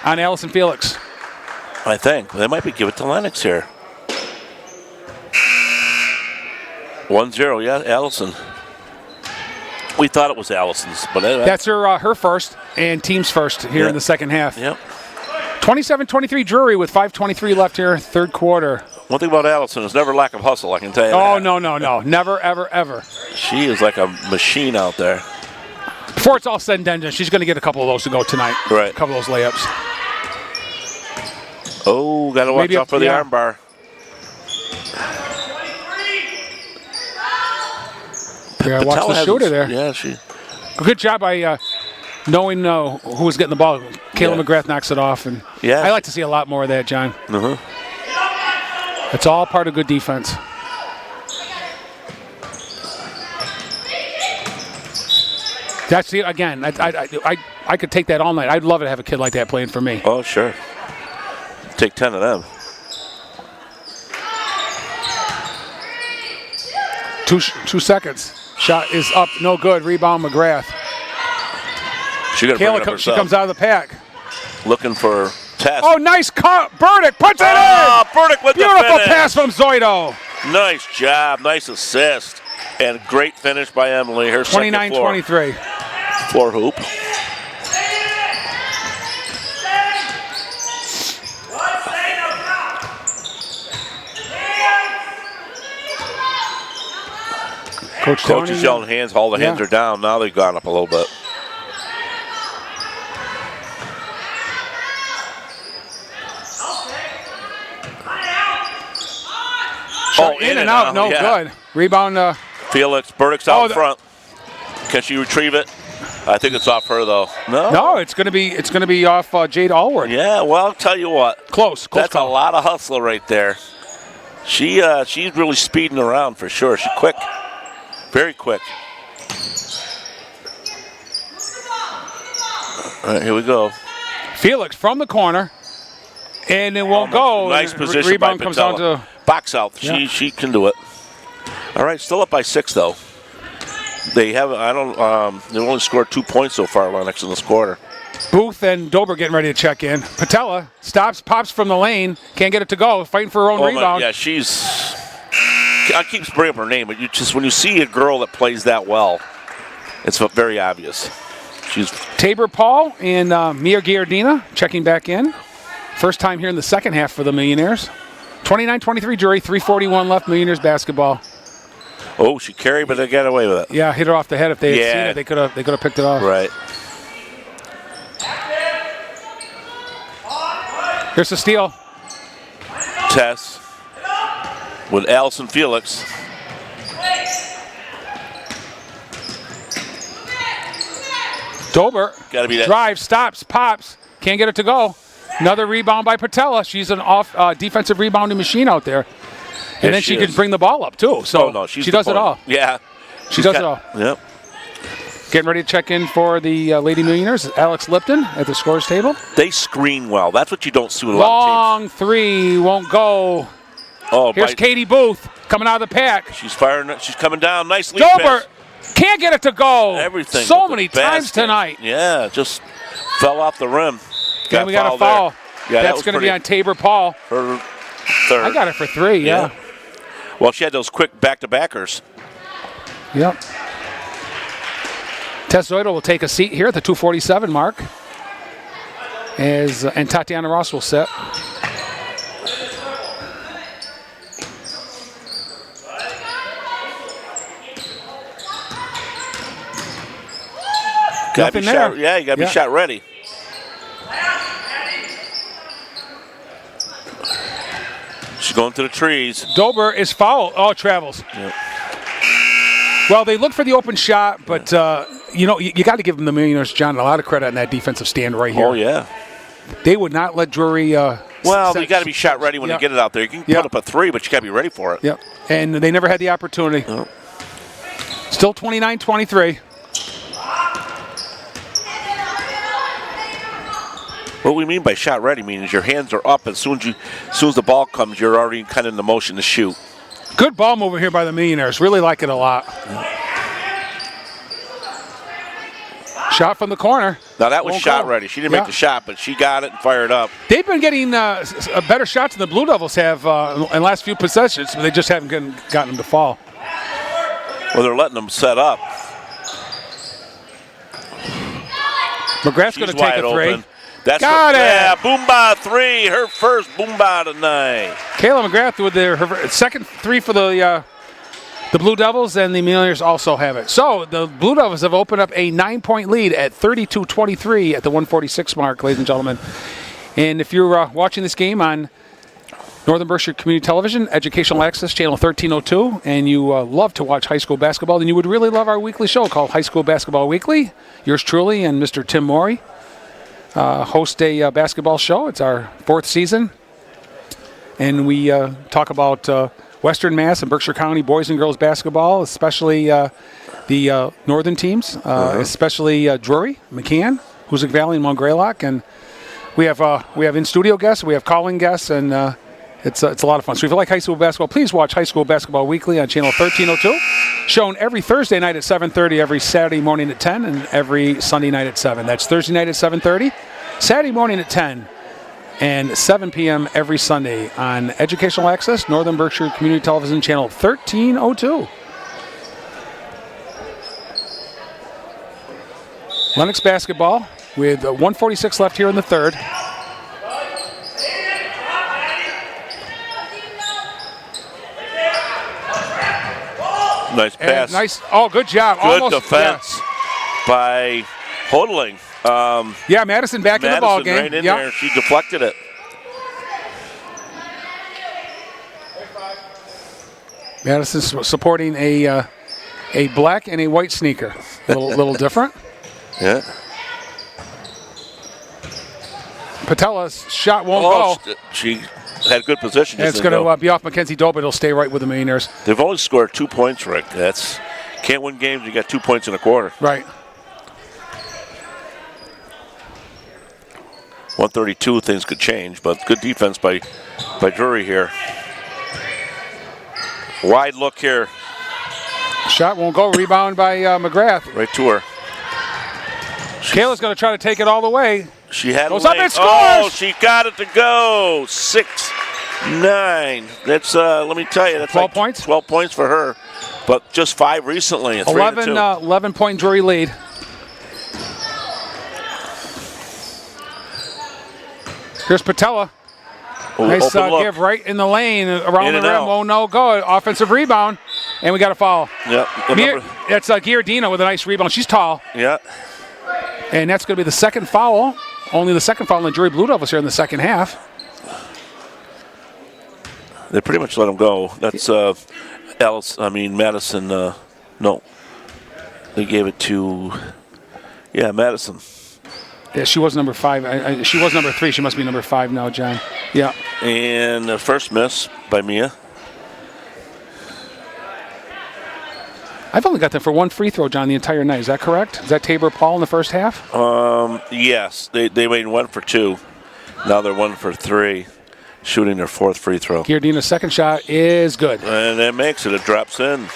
Allison Felix. I think. They might be give it to Lennox here. 1-0, yeah, Allison. We thought it was Allison's, but that's her first and team's first here in the second half. Yep. 27-23 Drury with 5:23 left here, third quarter. One thing about Allison is never lack of hustle, I can tell you Oh, that. no. Never, ever, ever. She is like a machine out there. Before it's all said and done, she's going to get a couple of those to go tonight. Right. A couple of those layups. Oh, got to watch out for the arm bar. Yeah, watch the shooter there. Yeah, she. Good job by knowing who was getting the ball. Kayla McGrath knocks it off, and I like to see a lot more of that, John. It's all part of good defense. That's it again. I could take that all night. I'd love to have a kid like that playing for me. Oh, sure. Take 10 of them. 2 seconds. Shot is up, no good. Rebound McGrath. Kayla she comes out of the pack. Looking for Tess. Oh, nice cut. Burdick puts it in. Burdick with Beautiful the finish. pass from Zoido. Nice job. Nice assist. And great finish by Emily. Her 29-23. Floor hoop. Coach is yelling hands. All the hands are down. Now they've gone up a little bit. In and out, no good. Rebound. Felix, Burdick's out front. Can she retrieve it? I think it's off her though. No, it's going to be off Jade Allward. Yeah, well, I'll tell you what. Close That's call. a lot of hustle right there. She's really speeding around for sure. She's quick, very quick. All right, here we go. Felix from the corner, and it won't go. Nice position Rebound by comes down to box out. She can do it. All right, still up by 6 though. They have. They've only scored 2 points so far, Lennox, in this quarter. Booth and Dober getting ready to check in. Patella stops, pops from the lane, can't get it to go, fighting for her own rebound. Yeah, I keep bringing up her name, but when you see a girl that plays that well, it's very obvious. She's Tabor Paul and Mia Giardina checking back in. First time here in the second half for the Millionaires. 29-23 Drury, 3:41 left, Millionaires basketball. Oh, she carried, but they got away with it. Yeah, hit her off the head. If they had seen it, they could have picked it off. Right. Here's the steal. Tess with Allison Felix. Dober Gotta be that. drives, stops, pops, can't get it to go. Another rebound by Patella. She's an off defensive rebounding machine out there. And Yes, then she is. can bring the ball up too. So Oh, no, she's she the does it point. all. Yeah. She does it all. Yep. Getting ready to check in for the Lady Millionaires. Alex Lipton at the scores table. They screen well. That's what you don't see with a lot Long three won't go. of teams. Oh, Here's Katie Booth coming out of the pack. she's firing. She's coming down. Nice lead Dober pass. can't get it to go. Everything. So with the many times basket. tonight. Yeah, just fell off the rim. Then we got a fouled foul. there. Yeah, That's going to be on Tabor Paul. her third. I got it for three, yeah. Well, she had those quick back-to-backers. Yep. Tess Zoidel will take a seat here at the 2:47 mark. And Tatiana Ross will sit. Gotta be Nothing there. shot, yeah, you got to Yeah. be shot ready. She's going to the trees. Dober is fouled. Oh, travels. Yep. Well, they look for the open shot, but, you got to give them the Millionaires, John, a lot of credit on that defensive stand right here. Oh, yeah. They would not let Drury. Well, you got to be shot ready when Yeah. you get it out there. You can Yeah. put up a three, but you got to be ready for it. Yep. And they never had the opportunity. No. Still 29-23. What we mean by shot ready means your hands are up as soon as the ball comes, you're already kind of in the motion to shoot. Good ball movement here by the Millionaires. Really like it a lot. Shot from the corner. Now that was Won't shot go. ready. She didn't Yeah. make the shot, but she got it and fired up. They've been getting better shots than the Blue Devils have in the last few possessions, but they just haven't gotten them to fall. Well, they're letting them set up. McGrath's going She's to take wide a three. open. That's Got it. Yeah, Boomba three. Her first Boomba tonight. Kayla McGrath with her second three for the Blue Devils, and the Millionaires also have it. So the Blue Devils have opened up a 9-point lead at 32-23 at the 146 mark, ladies and gentlemen. And if you're watching this game on Northern Berkshire Community Television, Educational Access, channel 1302, and you love to watch high school basketball, then you would really love our weekly show called High School Basketball Weekly. Yours truly and Mr. Tim Morey host a basketball show. It's our 4th season. And we talk about Western Mass and Berkshire County boys and girls basketball, especially the northern teams, especially Drury, McCann, Hoosick Valley, and Mount Greylock. And we have in-studio guests, we have calling guests, and it's a lot of fun. So if you like high school basketball, please watch High School Basketball Weekly on channel 1302. Shown every Thursday night at 7:30, every Saturday morning at 10, and every Sunday night at 7. That's Thursday night at 7:30, Saturday morning at 10, and 7 p.m. every Sunday on Educational Access, Northern Berkshire Community Television, channel 1302. Lennox basketball with 1:46 left here in the third. Nice pass. Nice. Oh, good job. Good Almost, defense by Hodling. Yeah, Madison back in the ball game. Right in there. She deflected it. Madison supporting a black and a white sneaker. Little different. Yeah. Patella's shot won't go. She had good position. And it's going to be off Mackenzie Doe, but it'll stay right with the Millionaires. They've only scored 2 points, Rick. Can't win games. You got 2 points in a quarter. Right. 132, things could change, but good defense by Drury here. Wide look here. Shot won't go. Rebound by McGrath. Right to her. Kayla's going to try to take it all the way. She had Goes a up lane. and scores! Oh, she got it to go. 6-9. That's let me tell you, that's 12 like points? 12 points for her, but just 5 recently. 3-2. 11-point Drury lead. Here's Patella. Ooh, Nice open look. give right in the lane around In the and rim. out. Oh, no, go. Offensive rebound. And we got a foul. Yep. That's Giardina with a nice rebound. She's tall. Yeah. And that's going to be the second foul. Only the second foul on the Drury Blue Devils here in the second half. They pretty much let him go. That's Madison. No. They gave it to, Madison. Yeah, she was number 5. She was number 3. She must be number 5 now, John. Yeah. And the first miss by Mia. I've only got them for one free throw, John, the entire night. Is that correct? Is that Tabor Paul in the first half? Yes. They made 1 for 2. Now they're 1 for 3, shooting their 4th free throw. Giardina's second shot is good. And that makes it. It drops in.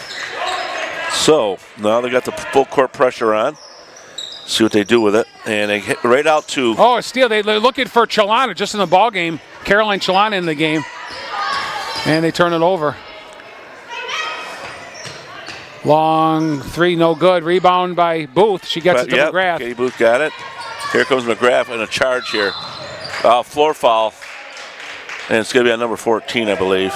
So now they got the full court pressure on. See what they do with it. And they hit right out to. Oh, a steal. They're looking for Chalana just in the ball game. Caroline Chalana in the game. And they turn it over. Long 3, no good. Rebound by Booth. She gets it to McGrath. Katie Booth got it. Here comes McGrath and a charge here. Floor foul. And it's going to be on number 14, I believe.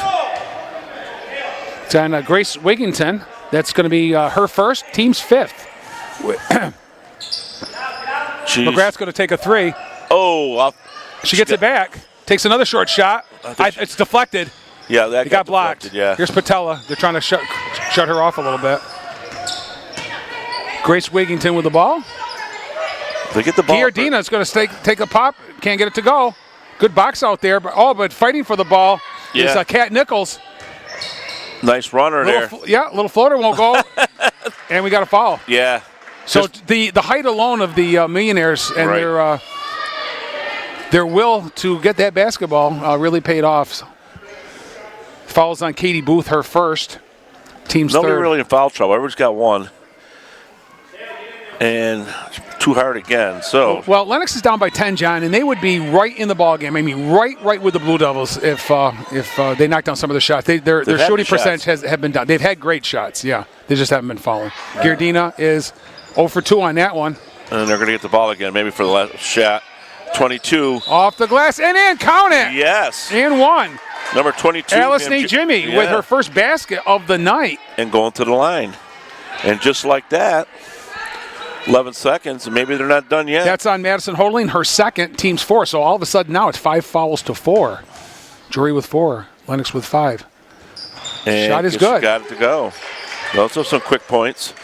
It's on Grace Wigington. That's going to be her first, team's 5th. McGrath's going to take a 3. Oh, she gets it back. Takes another short shot. It's deflected. Yeah, that got blocked. Yeah. Here's Patella. They're trying to shut her off a little bit. Grace Wigington with the ball. They get the ball. Giardina's going to take a pop. Can't get it to go. Good box out there. But fighting for the ball is Kat Nichols. Nice runner there. Little floater won't go. And we got a foul. Yeah. So the height alone of the Millionaires and their will to get that basketball really paid off. Fouls on Katie Booth, her first. Team's Nobody third. really in foul trouble. Everybody's got 1. And too hard again. So well, Lennox is down by 10, John, and they would be right in the ball game. I mean, right with the Blue Devils if they knock down some of the shots. Their shooting percentage have been down. They've had great shots. Yeah, they just haven't been falling. Giardina is 0 for 2 on that one. And they're going to get the ball again, maybe for the last shot. 22. Off the glass and in. Count it. Yes. And 1. Number 22. Allison A. Jimmy with her first basket of the night. And going to the line. And just like that, 11 seconds, and maybe they're not done yet. That's on Madison Hodling, her second, team's 4. So all of a sudden now it's 5 fouls to 4. Drury with 4, Lennox with 5. And shot is good. Got it to go. Also some quick points.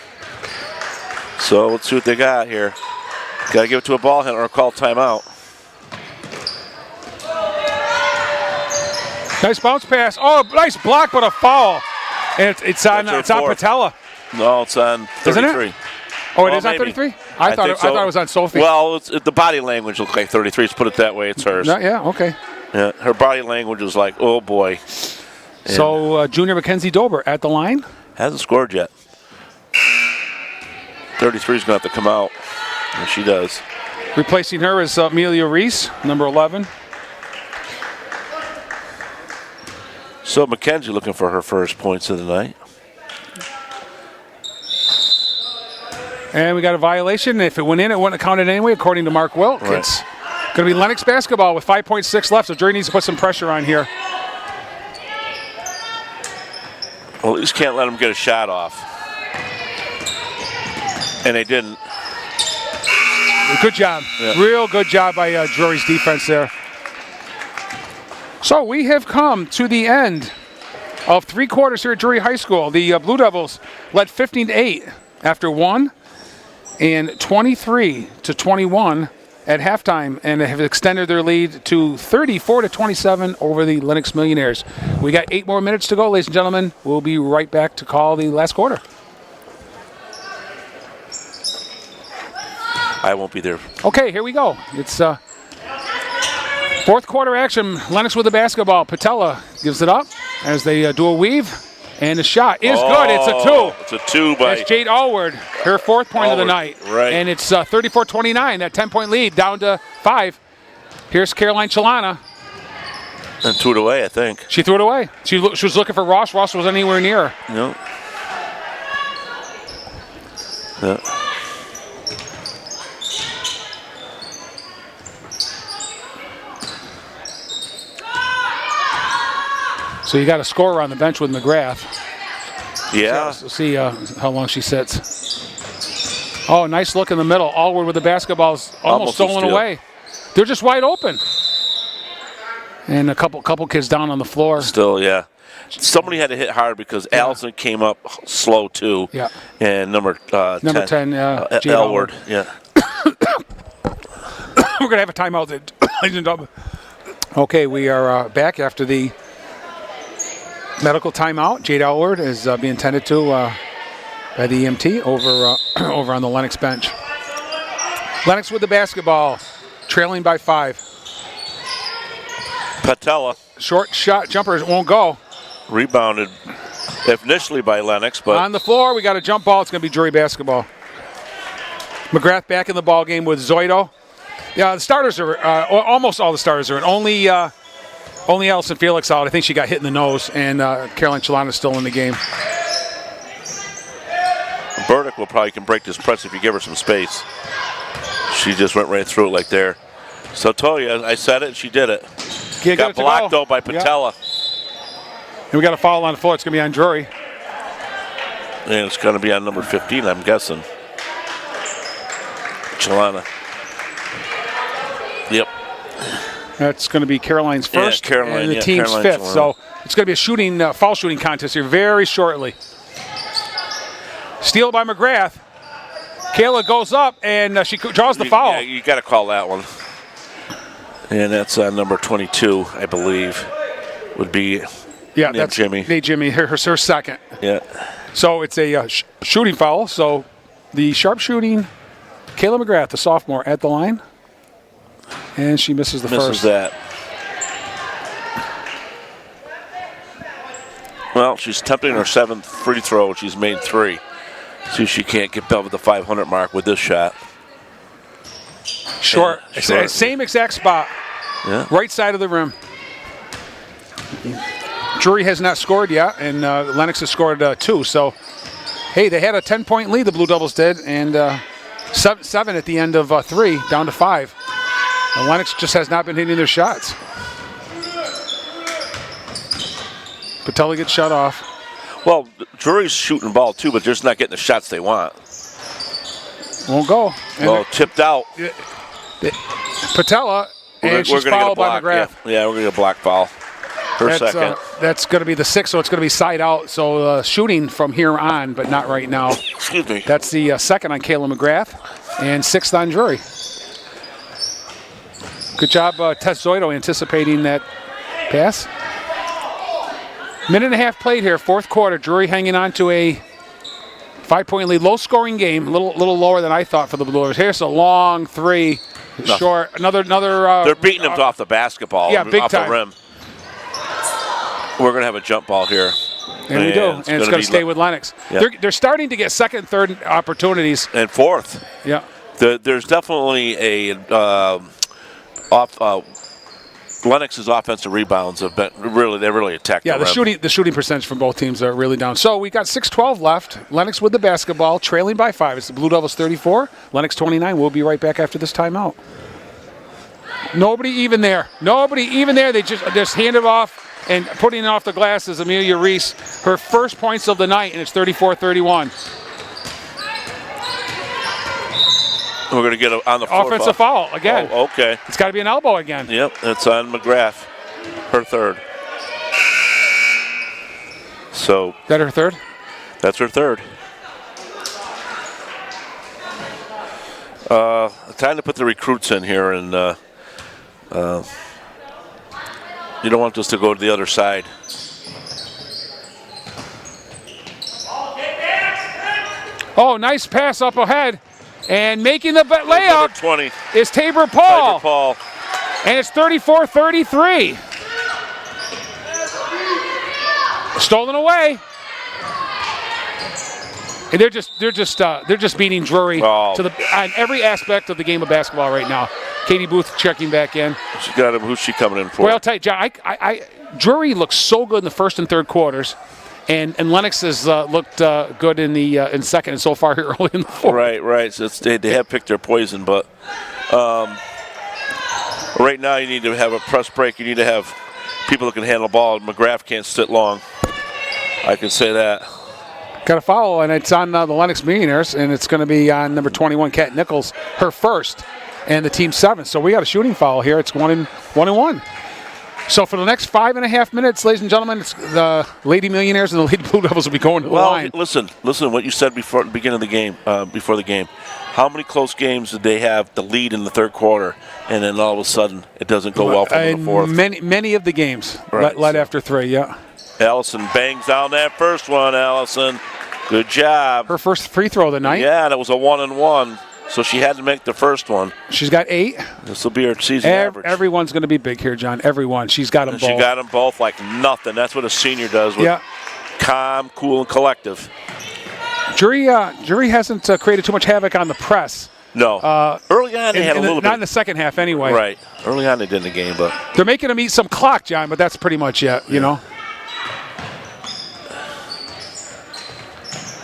So let's see what they got here. Got to give it to a ball handler or call timeout. Nice bounce pass. Oh, nice block, but a foul. And it's on Patella. No, it's on 33. Isn't it? Oh, it is on 33? I thought it was on Sophie. Well, the body language looked like 33. Let's put it that way. It's hers. Yeah, okay. Yeah, her body language was like, oh, boy. And so junior Mackenzie Dober at the line. Hasn't scored yet. 33 is going to have to come out. And she does. Replacing her is Amelia Reese, number 11. So Mackenzie looking for her first points of the night. And we got a violation. If it went in, it wouldn't have counted anyway, according to Mark Wilk. Right. It's going to be Lennox basketball with 5.6 left, so Drury needs to put some pressure on here. Well, at least can't let them get a shot off. And they didn't. Good job. Yeah. Real good job by Drury's defense there. So we have come to the end of 3 quarters here at Drury High School. The Blue Devils led 15-8 after 1 and 23-21 at halftime, and have extended their lead to 34-27 over the Lennox Millionaires. We got 8 more minutes to go, ladies and gentlemen. We'll be right back to call the last quarter. I won't be there. Okay, here we go. It's fourth quarter action. Lennox with the basketball. Patella gives it up as they do a weave. And the shot is good. It's a 2. It's a 2 by That's Jade Allward, her 4th point of the night. Right. And it's 34-29, that 10-point lead down to 5. Here's Caroline Chalana. And 2 it away, I think. She threw it away. She was looking for Ross. Ross was anywhere near her. No. Yeah. So you got a scorer on the bench with McGrath. Yeah. So see how long she sits. Oh, nice look in the middle. Allward with the basketball's almost stolen away. They're just wide open. And a couple kids down on the floor. Still, yeah. Somebody had to hit hard because Allison came up slow too. Yeah. And number 10, Elward. Yeah. We're going to have a timeout, ladies and gentlemen. Okay, we are back after the medical timeout. Jade Elward is being tended to by the EMT over on the Lennox bench. Lennox with the basketball, trailing by 5. Patella. Short shot jumper won't go. Rebounded initially by Lennox, but on the floor, we got a jump ball. It's going to be Drury basketball. McGrath back in the ball game with Zoido. Yeah, the starters are almost all the starters are in. Only Allison Felix out. I think she got hit in the nose, and Caroline Chalana is still in the game. Burdick can break this press if you give her some space. She just went right through it like there. So Toya, I said it, and she did it. Got blocked though by Patella. Yeah. And we got a foul on the floor. It's going to be on Drury. And it's going to be on number 15, I'm guessing. Chalana. Yep. That's going to be Caroline's first, Caroline, and the team's Caroline fifth. Chalana. So it's going to be a foul shooting contest here very shortly. Steal by McGrath. Kayla goes up, and she draws the foul. Yeah, you got to call that one. And that's number 22, I believe, would be that's Jimmy. Jimmy, her second. Yeah. So it's a shooting foul. So the sharpshooting, Kayla McGrath, the sophomore, at the line. And she misses the first. Misses that. Well, she's attempting her 7th free throw. She's made 3. See if she can't get over the 500 mark with this shot. Short. Same exact spot. Yeah. Right side of the rim. Drury has not scored yet, and Lennox has scored 2. So, hey, they had a 10-point lead, the Blue Devils did, and 7 at the end of 3, down to 5. And Lennox just has not been hitting their shots. Patella gets shut off. Well, Drury's shooting the ball too, but they're just not getting the shots they want. Won't go. And tipped out. Patella, and she's fouled by McGrath. Yeah, we're going to get a block foul. Her second. That's going to be the 6th, so it's going to be side out. So shooting from here on, but not right now. Excuse me. That's the second on Kayla McGrath, and 6th on Drury. Good job, Tess Zoido, anticipating that pass. Minute and a half played here, 4th quarter. Drury hanging on to a 5-point lead. Low-scoring game, a little lower than I thought for the Blue Devils. Here's a long 3, short. Another. They're beating them off the basketball. Yeah, big off time. The rim. We're going to have a jump ball here. And we do. And it's going to stay with Lennox. Yeah. They're starting to get 2nd and 3rd opportunities. And 4th. Yeah. There's definitely a Lennox's offensive rebounds have been they really attacked. Yeah, the shooting percentage from both teams are really down. So we got 6:12 left. Lennox with the basketball, trailing by 5. It's the Blue Devils 34, Lennox 29. We'll be right back after this timeout. Nobody even there. They just hand it off and putting it off the glass is Amelia Reese. Her first points of the night, and it's 34-31. We're going to get on the floor. Offensive foul again. Oh, okay. It's got to be an elbow again. Yep, it's on McGrath, her 3rd. So. Is that her 3rd? That's her 3rd. Time to put the recruits in here, and you don't want this to go to the other side. Oh, nice pass up ahead. And making the layup 20 is Tabor Paul. And it's 34-33. Stolen away. And they're just beating Drury on every aspect of the game of basketball right now. Katie Booth checking back in. She got him. Who's she coming in for? Well, I'll tell you, John, Drury looks so good in the 1st and 3rd quarters. And Lennox has looked good in the in 2nd and so far here early in the 4th. Right. So they have picked their poison, but right now you need to have a press break. You need to have people that can handle the ball. McGrath can't sit long. I can say that. Got a foul, and it's on the Lennox Millionaires, and it's going to be on number 21, Kat Nichols, her first, and the team 7. So we got a shooting foul here. It's 1-1. So for the next 5.5 minutes, ladies and gentlemen, it's the Lady Millionaires and the Lady Blue Devils will be going to the line. Listen what you said before the beginning of the game, before the game. How many close games did they have the lead in the third quarter, and then all of a sudden it doesn't go well for them in the fourth? Many of the games led after 3, yeah. Allison bangs down that first one, Allison. Good job. Her first free throw of the night. Yeah, that was a 1-and-1. So she had to make the first one. She's got 8. This will be her season average. Everyone's going to be big here, John. Everyone. She's got them both. She got them both like nothing. That's what a senior does. With calm, cool, and collective. Drury hasn't created too much havoc on the press. No. Early on, they had a little bit. Not in the second half, anyway. Right. Early on, they did in the game, but they're making them eat some clock, John. But that's pretty much it. You know.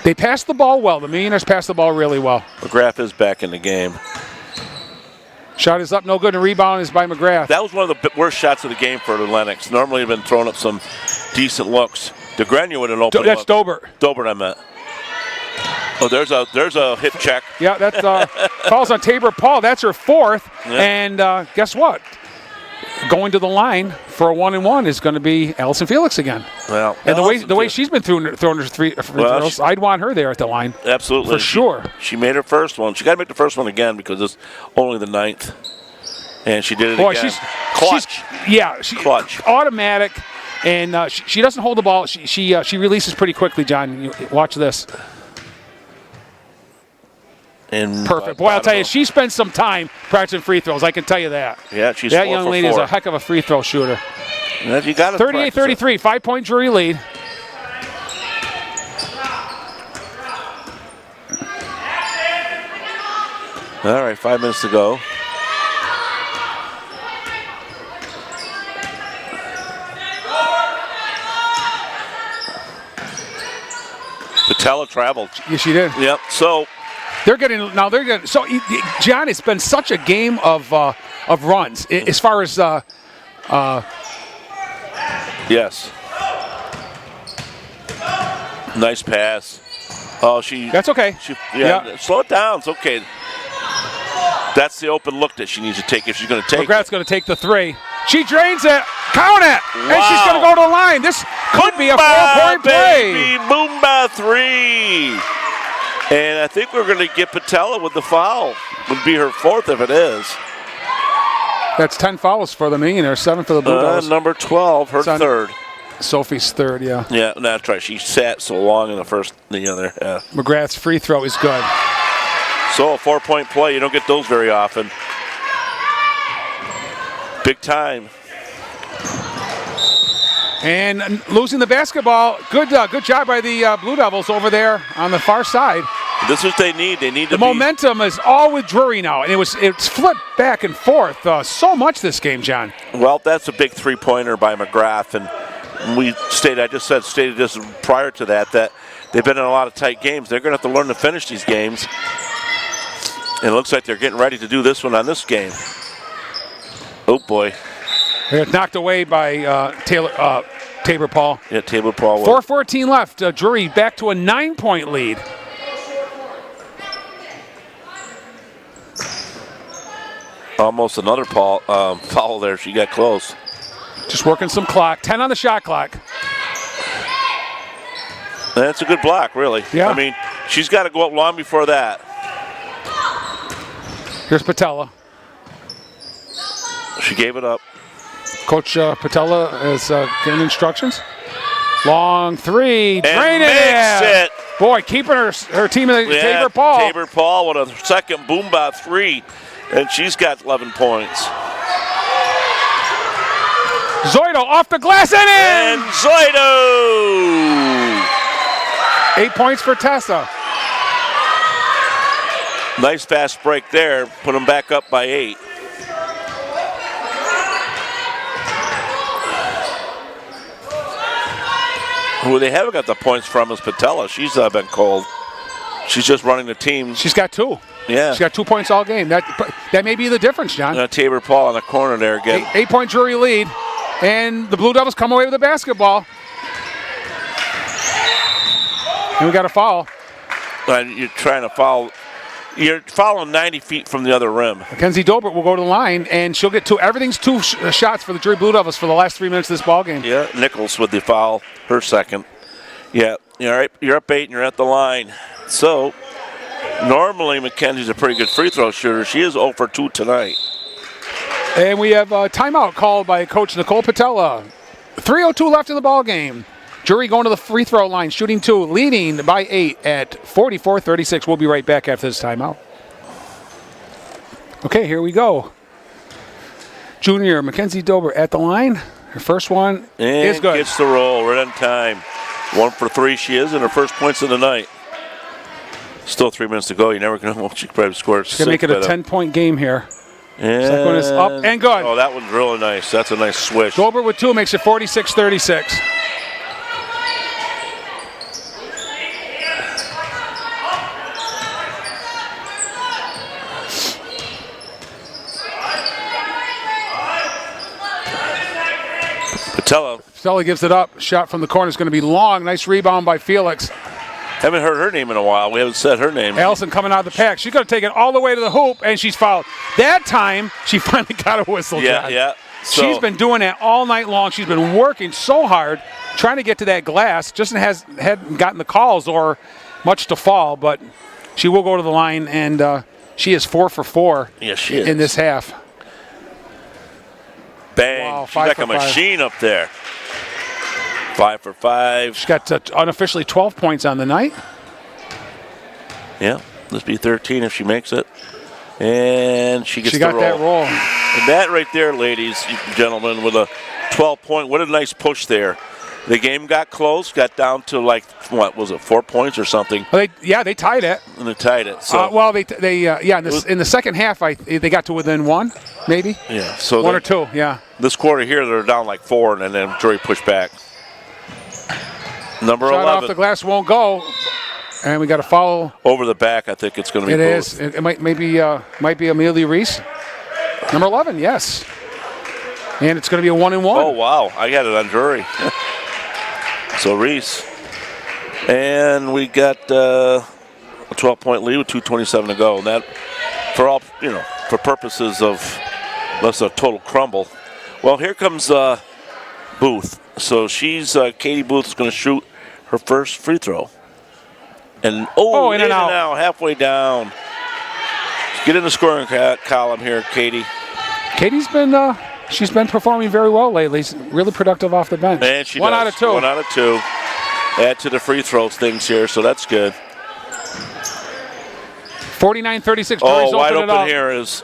They passed the ball well. The Millionaires passed the ball really well. McGrath is back in the game. Shot is up, no good, and rebound is by McGrath. That was one of the worst shots of the game for Lennox. Normally, they've been throwing up some decent looks. DeGrenier with an open That's look. Dobert. Dobert, I meant. Oh, there's a hip check. Yeah, that's falls on Tabor Paul. That's her 4th. Yeah. And guess what? Going to the line for a 1-and-1 is going to be Allison Felix again. Well, and the way she's been throwing her free throws, I'd want her there at the line. Absolutely, for sure. She made her first one. She got to make the first one again because it's only the 9th, and she did it again. She's clutch. Clutch. Automatic, and she doesn't hold the ball. She releases pretty quickly. John, watch this. Perfect. Boy, I'll tell you, she spends some time practicing free throws. I can tell you that. Yeah, she's that young lady 4 is a heck of a free throw shooter. You got 38-33, 5-point Drury lead. All right, 5 minutes to go. Patella traveled. Yes, she did. Yep. So. They're getting. So, John, it's been such a game of runs as far as. Yes. Nice pass. Oh, That's okay. Slow it down. It's okay. That's the open look that she needs to take if she's going to take. McGrath's going to take the 3. She drains it. Count it. Wow. And she's going to go to the line. This could be a 4-point play. Boomba 3. And I think we're going to get Patella with the foul. Would be her 4th if it is. That's 10 fouls for the Millionaires, 7 for the Blue Devils. Number 12, her 3rd. Sophie's 3rd, yeah. Yeah, that's right. She sat so long in the first, the other. Yeah. McGrath's free throw is good. So a 4-point play, you don't get those very often. Big time. And losing the basketball, good job by the Blue Devils over there on the far side. This is what they need. They need the momentum is all with Drury now, and it's flipped back and forth so much this game, John. Well, that's a big 3-pointer by McGrath, and I just stated this prior to that they've been in a lot of tight games. They're going to have to learn to finish these games, and it looks like they're getting ready to do this one on this game. Oh boy. They got knocked away by Tabor Paul. Yeah, Tabor Paul. 4:14 left. Drury back to a 9-point lead. Almost another foul there. She got close. Just working some clock. 10 on the shot clock. That's a good block, really. Yeah. I mean, she's got to go up long before that. Here's Patella. She gave it up. Coach Patella is giving instructions. Long 3. Drain it. Boy, keeping her team in the Tabor Paul. Tabor Paul with a second Boomba 3, and she's got 11 points. Zoido off the glass and in! And Zoido! 8 points for Tessa. Nice fast break there. Put them back up by 8. Who they haven't got the points from is Patella. She's been cold. She's just running the team. She's got 2. Yeah. She's got 2 points all game. That may be the difference, John. Tabor Paul on the corner there again. 8-point Drury lead. And the Blue Devils come away with the basketball. And we got a foul. You're trying to foul. You're following 90 feet from the other rim. Mackenzie Dobert will go to the line, and she'll get everything's two shots for the Drury Blue Devils for the last 3 minutes of this ball game. Yeah, Nichols with the foul, her second. Yeah, you're up 8 and you're at the line. So, normally Mackenzie's a pretty good free throw shooter. She is 0 for 2 tonight. And we have a timeout called by Coach Nicole Patella. 3:02 left in the ball game. Drury going to the free throw line, shooting 2, leading by 8 at 44-36. We'll be right back after this timeout. Okay, here we go. Junior Mackenzie Dober at the line. Her first one is good. Gets the roll right on time. 1 for 3 she is, and her first points of the night. Still 3 minutes to go. You never know. She could probably score 6. She's going to make it a 10-point game here. And second one is up and good. Oh, that one's really nice. That's a nice swish. Dober with 2 makes it 46-36. Patella gives it up. Shot from the corner is going to be long. Nice rebound by Felix. Haven't heard her name in a while. We haven't said her name. Allison coming out of the pack. She's going to take it all the way to the hoop, and she's fouled. That time, she finally got a whistle. Yeah, John. yeah. So, she's been doing that all night long. She's been working so hard, trying to get to that glass. Just hadn't gotten the calls or much to fall, but she will go to the line, and she is 4 for 4 she is. in this half. Bang. Wow, she's like a machine up there. 5 for 5. She's got unofficially 12 points on the night. Yeah, this be 13 if she makes it. And she gets the roll. She got that roll. And that right there, ladies and gentlemen, with a 12-point, what a nice push there. The game got close, got down to like, what was it, 4 points or something? Well, they tied it. And they tied it. So in the second half, they got to within 1, maybe. Yeah, so 1 or 2. Yeah. This quarter here, they're down like 4, and then Drury pushed back. Number Shot 11 off the glass won't go, and we got a foul over the back. I think it's going to be. It is. It might be Amelia Reese. Number 11, yes. And it's going to be a 1-and-1. Oh wow, I got it on Drury. So Reese, and we got a 12-point lead with 2:27 to go. And that, for purposes of less a total crumble. Well, here comes Booth. So she's Katie Booth is going to shoot her first free throw. And in and out, halfway down. Get in the scoring column here, Katie. Katie's been she's been performing very well lately. She's really productive off the bench. And she One does. out of 2. 1 out of 2. Add to the free throws things here, so that's good. 49-36. Oh, wide open here is.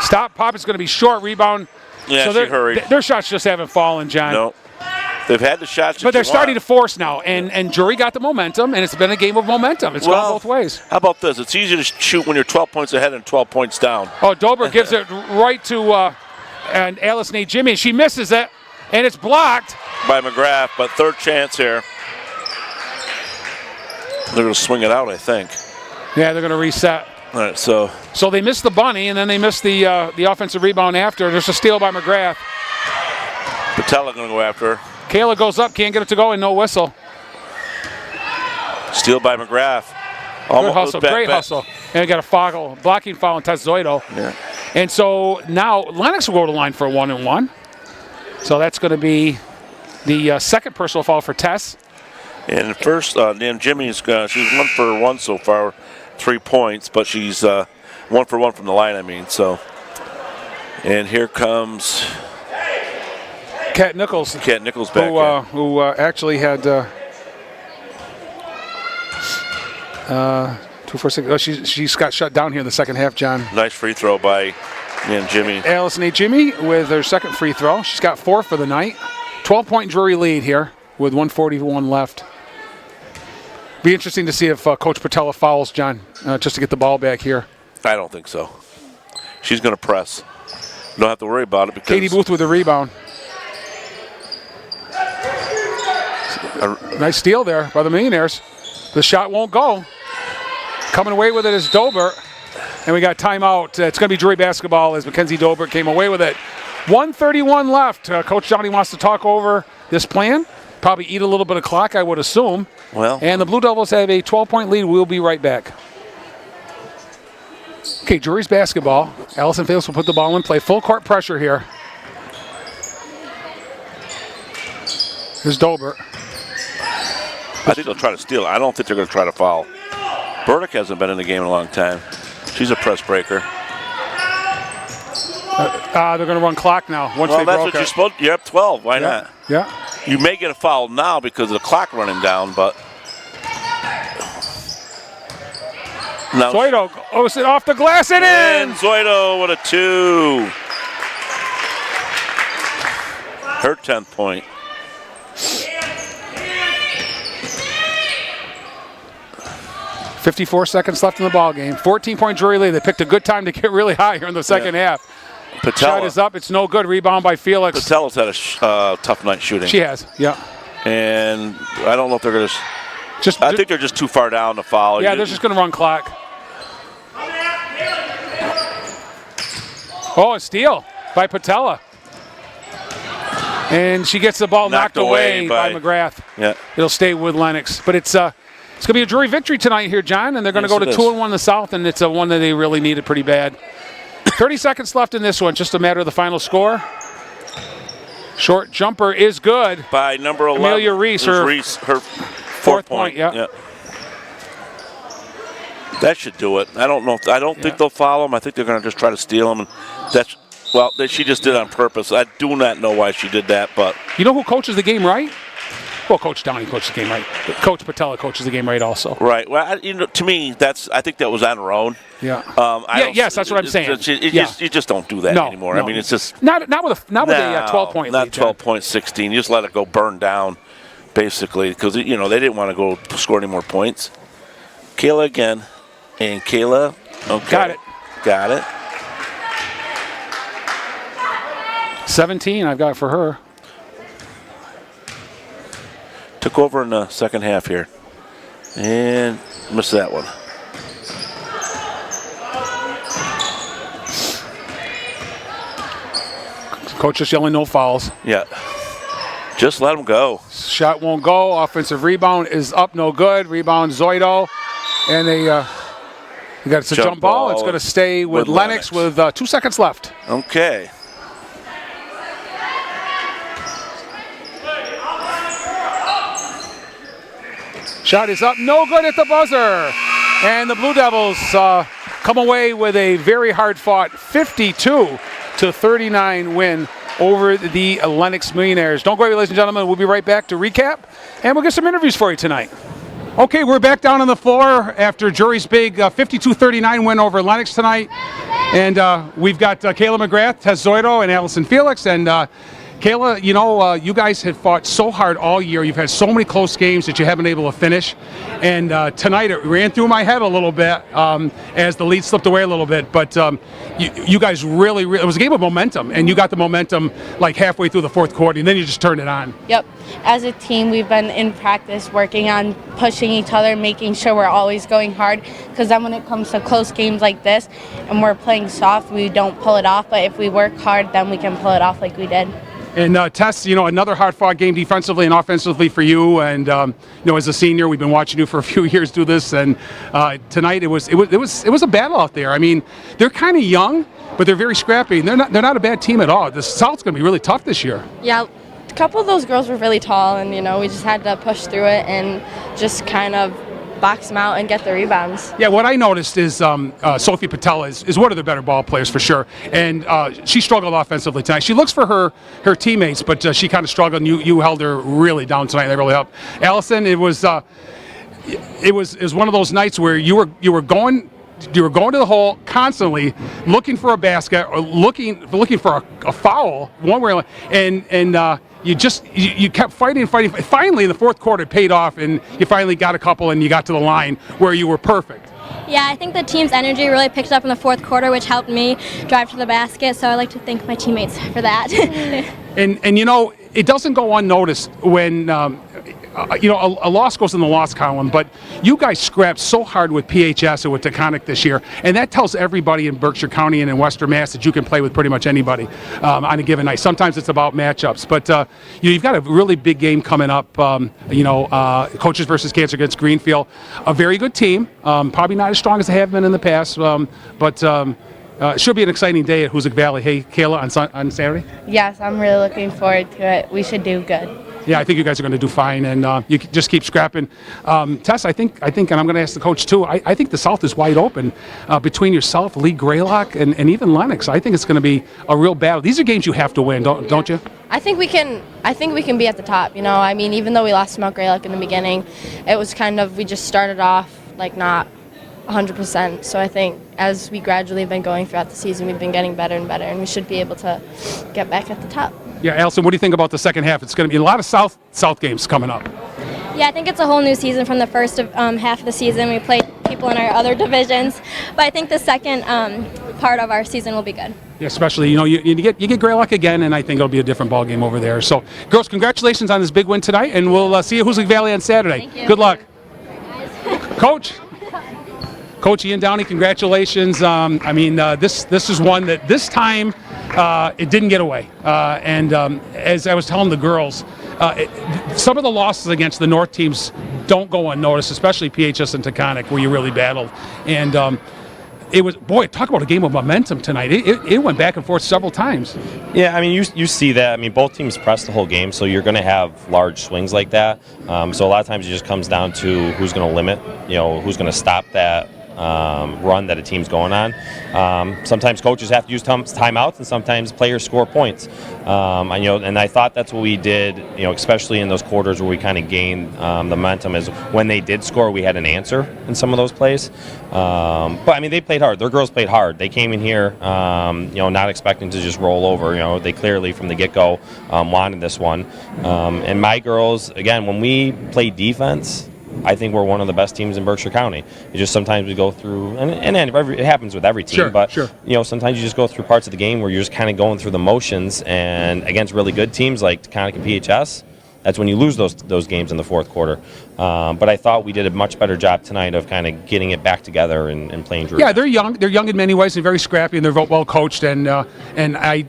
Stop. Pop is going to be short. Rebound. Yeah, so she hurried. Their shots just haven't fallen, John. No. They've had the shots, but they're starting to force now, and Drury got the momentum, and it's been a game of momentum. It's gone both ways. How about this? It's easier to shoot when you're 12 points ahead and 12 points down. Oh, Dober gives it right to and Alice Nate Jimmy. She misses it, and it's blocked by McGrath. But third chance here. They're going to swing it out, I think. Yeah, they're going to reset. All right, so they missed the bunny, and then they missed the offensive rebound after. There's a steal by McGrath. Patella going to go after her. Kayla goes up, can't get it to go, and no whistle. Steal by McGrath. Good hustle, great hustle. And we got a blocking foul on Tess Zoido. Yeah. And so now Lennox will go to the line for a 1-and-1. So that's going to be the second personal foul for Tess. And first, then Jimmy's she's 1 for 1 so far, 3 points, but she's 1 for 1 from the line. I mean, so. And here comes Kat Nichols. Kat Nichols back. Who actually had 2 for 6. Oh, she's got shut down here in the second half, John. Nice free throw by Jimmy. Alice Nate Jimmy with her second free throw. She's got 4 for the night. 12-point Drury lead here with 1:41 left. Be interesting to see if Coach Patella fouls, John, just to get the ball back here. I don't think so. She's going to press. Don't have to worry about it because Katie Booth with the rebound. Nice steal there by the Millionaires. The shot won't go. Coming away with it is Dobert. And we got timeout. It's going to be Drury basketball as Mackenzie Dobert came away with it. 1:31 left. Coach Johnny wants to talk over this plan. Probably eat a little bit of clock, I would assume. Well. And the Blue Devils have a 12-point lead. We'll be right back. Okay, Drury's basketball. Allison Felix will put the ball in play. Full court pressure here. Here's Dobert. I think they'll try to steal. I don't think they're going to try to foul. Burdick hasn't been in the game in a long time. She's a press breaker. They're going to run clock now. Once Well, they that's broke what it. you're supposed to. You're up 12. Why not? Yeah. You may get a foul now because of the clock running down, but now Zoido goes it off the glass and and in. Zoido with a 2. Her 10th point. .54 seconds left in the ball game. 14-point Drury lead. They picked a good time to get really high here in the second half. Shot Patella. is up. It's no good. Rebound by Felix. Patella's had a tough night shooting. She has. Yeah. And I don't know if they're going to. Just. I think they're just too far down to foul. Yeah, they're just going to run clock. Oh, a steal by Patella. And she gets the ball knocked away by McGrath. Yeah. It'll stay with Lennox. But it's going to be a Drury victory tonight here, John, and they're going to Yes, go to it is. 2-1 in the South, and it's a one that they really needed pretty bad. 30 seconds left in this one, just a matter of the final score. Short jumper is good. By number 11. Amelia Reese, her fourth point. yeah. That should do it. I don't know. I don't think they'll follow them. I think they're going to just try to steal them. And that's she just did it on purpose. I do not know why she did that, but You know who coaches the game right? Well, Coach Downey coaches the game right. But Coach Patella coaches the game right also. right. Well, to me, I think that was on her own. Yeah. Yes, that's what I'm saying. You just don't do that anymore. No. I mean, it's just not with a 12-point not lead. John. 12.16. You just let it go burn down, basically, because they didn't want to go score any more points. Kayla again, and Kayla. Okay, got it. 17 I've got for her. Took over in the second half here, and missed that one. Coach just yelling no fouls. Yeah. Just let them go. Shot won't go. Offensive rebound is up, no good. Rebound Zoido. And they got a jump ball. It's going to stay with Lennox with 2 seconds left. Okay. Shot is up, no good at the buzzer. And the Blue Devils come away with a very hard-fought 52-39 win over the Lennox Millionaires. Don't go away, ladies and gentlemen. We'll be right back to recap, and we'll get some interviews for you tonight. Okay, we're back down on the floor after Drury's big 52-39 win over Lennox tonight. And we've got Kayla McGrath, Tess Zoido, and Allison Felix. And Kayla, you guys have fought so hard all year. You've had so many close games that you haven't been able to finish. And tonight it ran through my head a little bit as the lead slipped away a little bit. But you guys really, it was a game of momentum. And you got the momentum like halfway through the fourth quarter, and then you just turned it on. Yep. As a team, we've been in practice working on pushing each other, making sure we're always going hard. Because then when it comes to close games like this and we're playing soft, we don't pull it off. But if we work hard, then we can pull it off like we did. And Tess, another hard-fought game defensively and offensively for you. And as a senior, we've been watching you for a few years do this. And tonight it was a battle out there. I mean, they're kind of young, but they're very scrappy. And they're not a bad team at all. The South's going to be really tough this year. Yeah, a couple of those girls were really tall, and we just had to push through it and just kind of box them out and get the rebounds. Yeah, what I noticed is Sophie Patella is one of the better ball players for sure, and she struggled offensively tonight. She looks for her teammates, but she kind of struggled, and you held her really down tonight. That really helped. Allison, it was one of those nights where you were going to the hole constantly, looking for a basket or looking for a foul one way, and you kept fighting. Finally, in the fourth quarter, it paid off, and you finally got a couple, and you got to the line where you were perfect. Yeah, I think the team's energy really picked up in the fourth quarter, which helped me drive to the basket. So I'd like to thank my teammates for that. And it doesn't go unnoticed when a loss goes in the loss column, but you guys scrapped so hard with PHS and with Taconic this year, and that tells everybody in Berkshire County and in Western Mass that you can play with pretty much anybody on a given night. Sometimes it's about matchups, but you've got a really big game coming up. Coaches versus Cancer against Greenfield, a very good team, probably not as strong as they have been in the past, but it should be an exciting day at Hoosick Valley. Hey, Kayla, on Saturday? Yes, I'm really looking forward to it. We should do good. Yeah, I think you guys are going to do fine, and you just keep scrapping. Tess, I think, and I'm going to ask the coach too. I think the South is wide open between yourself, Lee Greylock, and even Lennox. I think it's going to be a real battle. These are games you have to win, don't you? I think we can be at the top. I mean, even though we lost to Mount Greylock in the beginning, it was kind of, we just started off like not 100%. So I think as we gradually have been going throughout the season, we've been getting better and better, and we should be able to get back at the top. Yeah, Allison, what do you think about the second half? It's going to be a lot of South games coming up. Yeah, I think it's a whole new season from the first half of the season. We played people in our other divisions, but I think the second part of our season will be good. Yeah, especially, you get Greylock again, and I think it'll be a different ball game over there. So, girls, congratulations on this big win tonight, and we'll see you at Hoosick Valley on Saturday. Thank you. Good luck. Coach Ian Downey, congratulations. This is one that this time it didn't get away. As I was telling the girls, some of the losses against the North teams don't go unnoticed, especially PHS and Taconic, where you really battled. And it was, talk about a game of momentum tonight. It went back and forth several times. Yeah, I mean, you see that. I mean, both teams press the whole game, so you're going to have large swings like that. So a lot of times it just comes down to who's going to limit, who's going to stop that run that a team's going on. Sometimes coaches have to use timeouts, and sometimes players score points. And I thought that's what we did, especially in those quarters where we kind of gained the momentum, is when they did score, we had an answer in some of those plays. But I mean, they played hard. Their girls played hard. They came in here, not expecting to just roll over. They clearly from the get-go wanted this one. And my girls, again, when we play defense, I think we're one of the best teams in Berkshire County. It's just sometimes we go through, and it happens with every team, but sometimes you just go through parts of the game where you're just kind of going through the motions, and against really good teams like Taconic and PHS, that's when you lose those games in the fourth quarter. But I thought we did a much better job tonight of kind of getting it back together and playing Drury. Yeah, they're young. They're young in many ways and very scrappy, and they're well coached. And I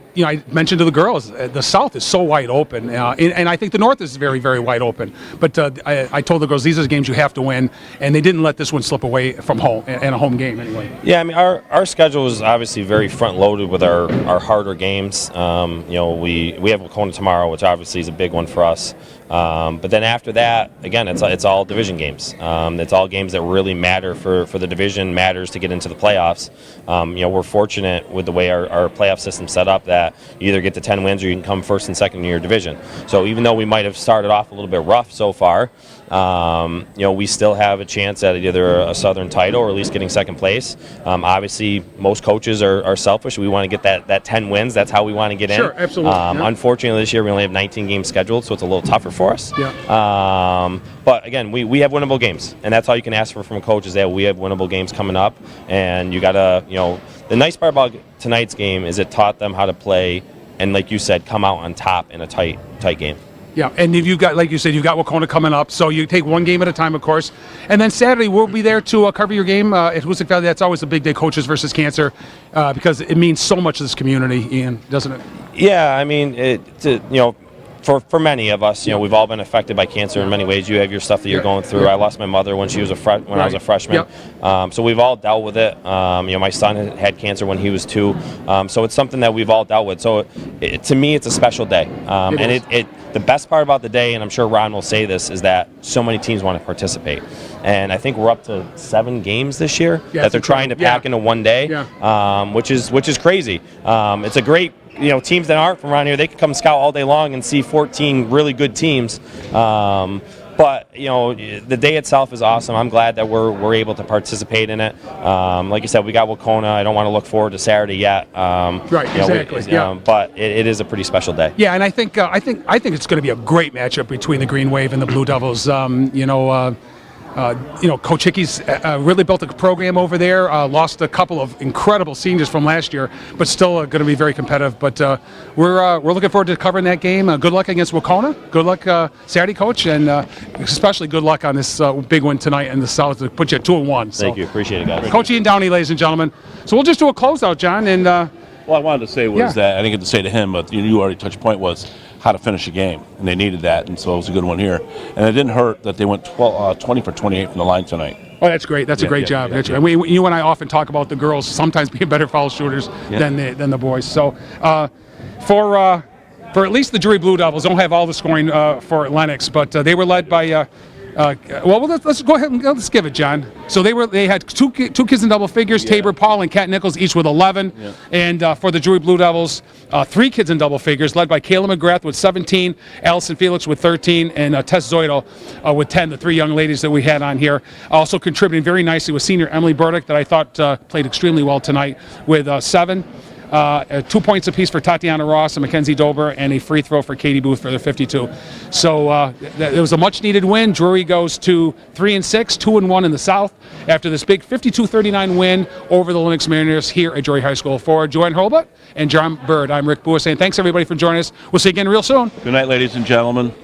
mentioned to the girls, the South is so wide open, and I think the North is very, very wide open. But I told the girls, these are the games you have to win, and they didn't let this one slip away from home, and a home game anyway. Yeah, I mean, our schedule is obviously very front loaded with our harder games. We have Wacona tomorrow, which obviously is a big one for us. But then after that, again, it's all division games. It's all games that really matter for the division, matters to get into the playoffs. We're fortunate with the way our playoff system's set up that you either get to 10 wins or you can come first and second in your division. So even though we might have started off a little bit rough so far, we still have a chance at either a Southern title or at least getting second place. Obviously, most coaches are selfish. We want to get that 10 wins. That's how we want to get in. Sure, absolutely. Unfortunately, this year we only have 19 games scheduled, so it's a little tougher for us. Yeah. But again, we have winnable games, and that's all you can ask for from a coach, is that we have winnable games coming up. And you got to, the nice part about tonight's game is it taught them how to play and, like you said, come out on top in a tight game. Yeah, and if you've got, like you said, you've got Wacona coming up, so you take one game at a time, of course. And then Saturday, we'll be there to cover your game at Hoosick Valley. That's always a big day, coaches versus cancer, because it means so much to this community, Ian, doesn't it? Yeah, I mean, for many of us, we've all been affected by cancer in many ways. You have your stuff that you're going through. I lost my mother when she was I was a freshman. So we've all dealt with it. My son had cancer when he was 2. So it's something that we've all dealt with. So to me, it's a special day. The best part about the day, and I'm sure Ron will say this, is that so many teams want to participate. And I think we're up to 7 games this year that they're trying to pack into one day, which is crazy. It's a great, teams that aren't from around here, they can come scout all day long and see 14 really good teams. But the day itself is awesome. I'm glad that we're able to participate in it. Like you said, we got Wacona. I don't want to look forward to Saturday yet. Exactly. But it is a pretty special day. Yeah, and I think it's going to be a great matchup between the Green Wave and the Blue Devils. Coach Hickey's really built a program over there. Lost a couple of incredible seniors from last year, but still going to be very competitive. But we're looking forward to covering that game. Good luck against Wacona. Good luck Saturday, Coach, and especially good luck on this big win tonight in the South to put you at 2-1. Thank you. Appreciate it, guys. Coach Ian Downey, ladies and gentlemen. So we'll just do a closeout, John. And well, I wanted to say was that I didn't get to say to him, but you already touched point was how to finish a game, and they needed that, and so it was a good one here. And it didn't hurt that they went 20 for 28 from the line tonight. Oh, that's great. That's a great job. Yeah. And you and I often talk about the girls sometimes being better foul shooters than the boys. So for at least the Drury Blue Devils, don't have all the scoring for Lennox, but they were led by let's go ahead and let's give it, John. So they had two kids in double figures, Tabor Paul and Kat Nichols, each with 11. Yeah. And for the Drury Blue Devils, 3 kids in double figures, led by Kayla McGrath with 17, Allison Felix with 13, and Tess Zoidel with 10, the 3 young ladies that we had on here. Also contributing very nicely with senior Emily Burdick, that I thought played extremely well tonight, with 7. 2 points apiece for Tatiana Ross and Mackenzie Dober, and a free throw for Katie Booth for their 52. So it was a much-needed win. Drury goes to 3-6, 2-1 in the South after this big 52-39 win over the Lennox Mariners here at Drury High School. For Joanne Hurlbut and John Bird, I'm Rick Boer saying thanks, everybody, for joining us. We'll see you again real soon. Good night, ladies and gentlemen.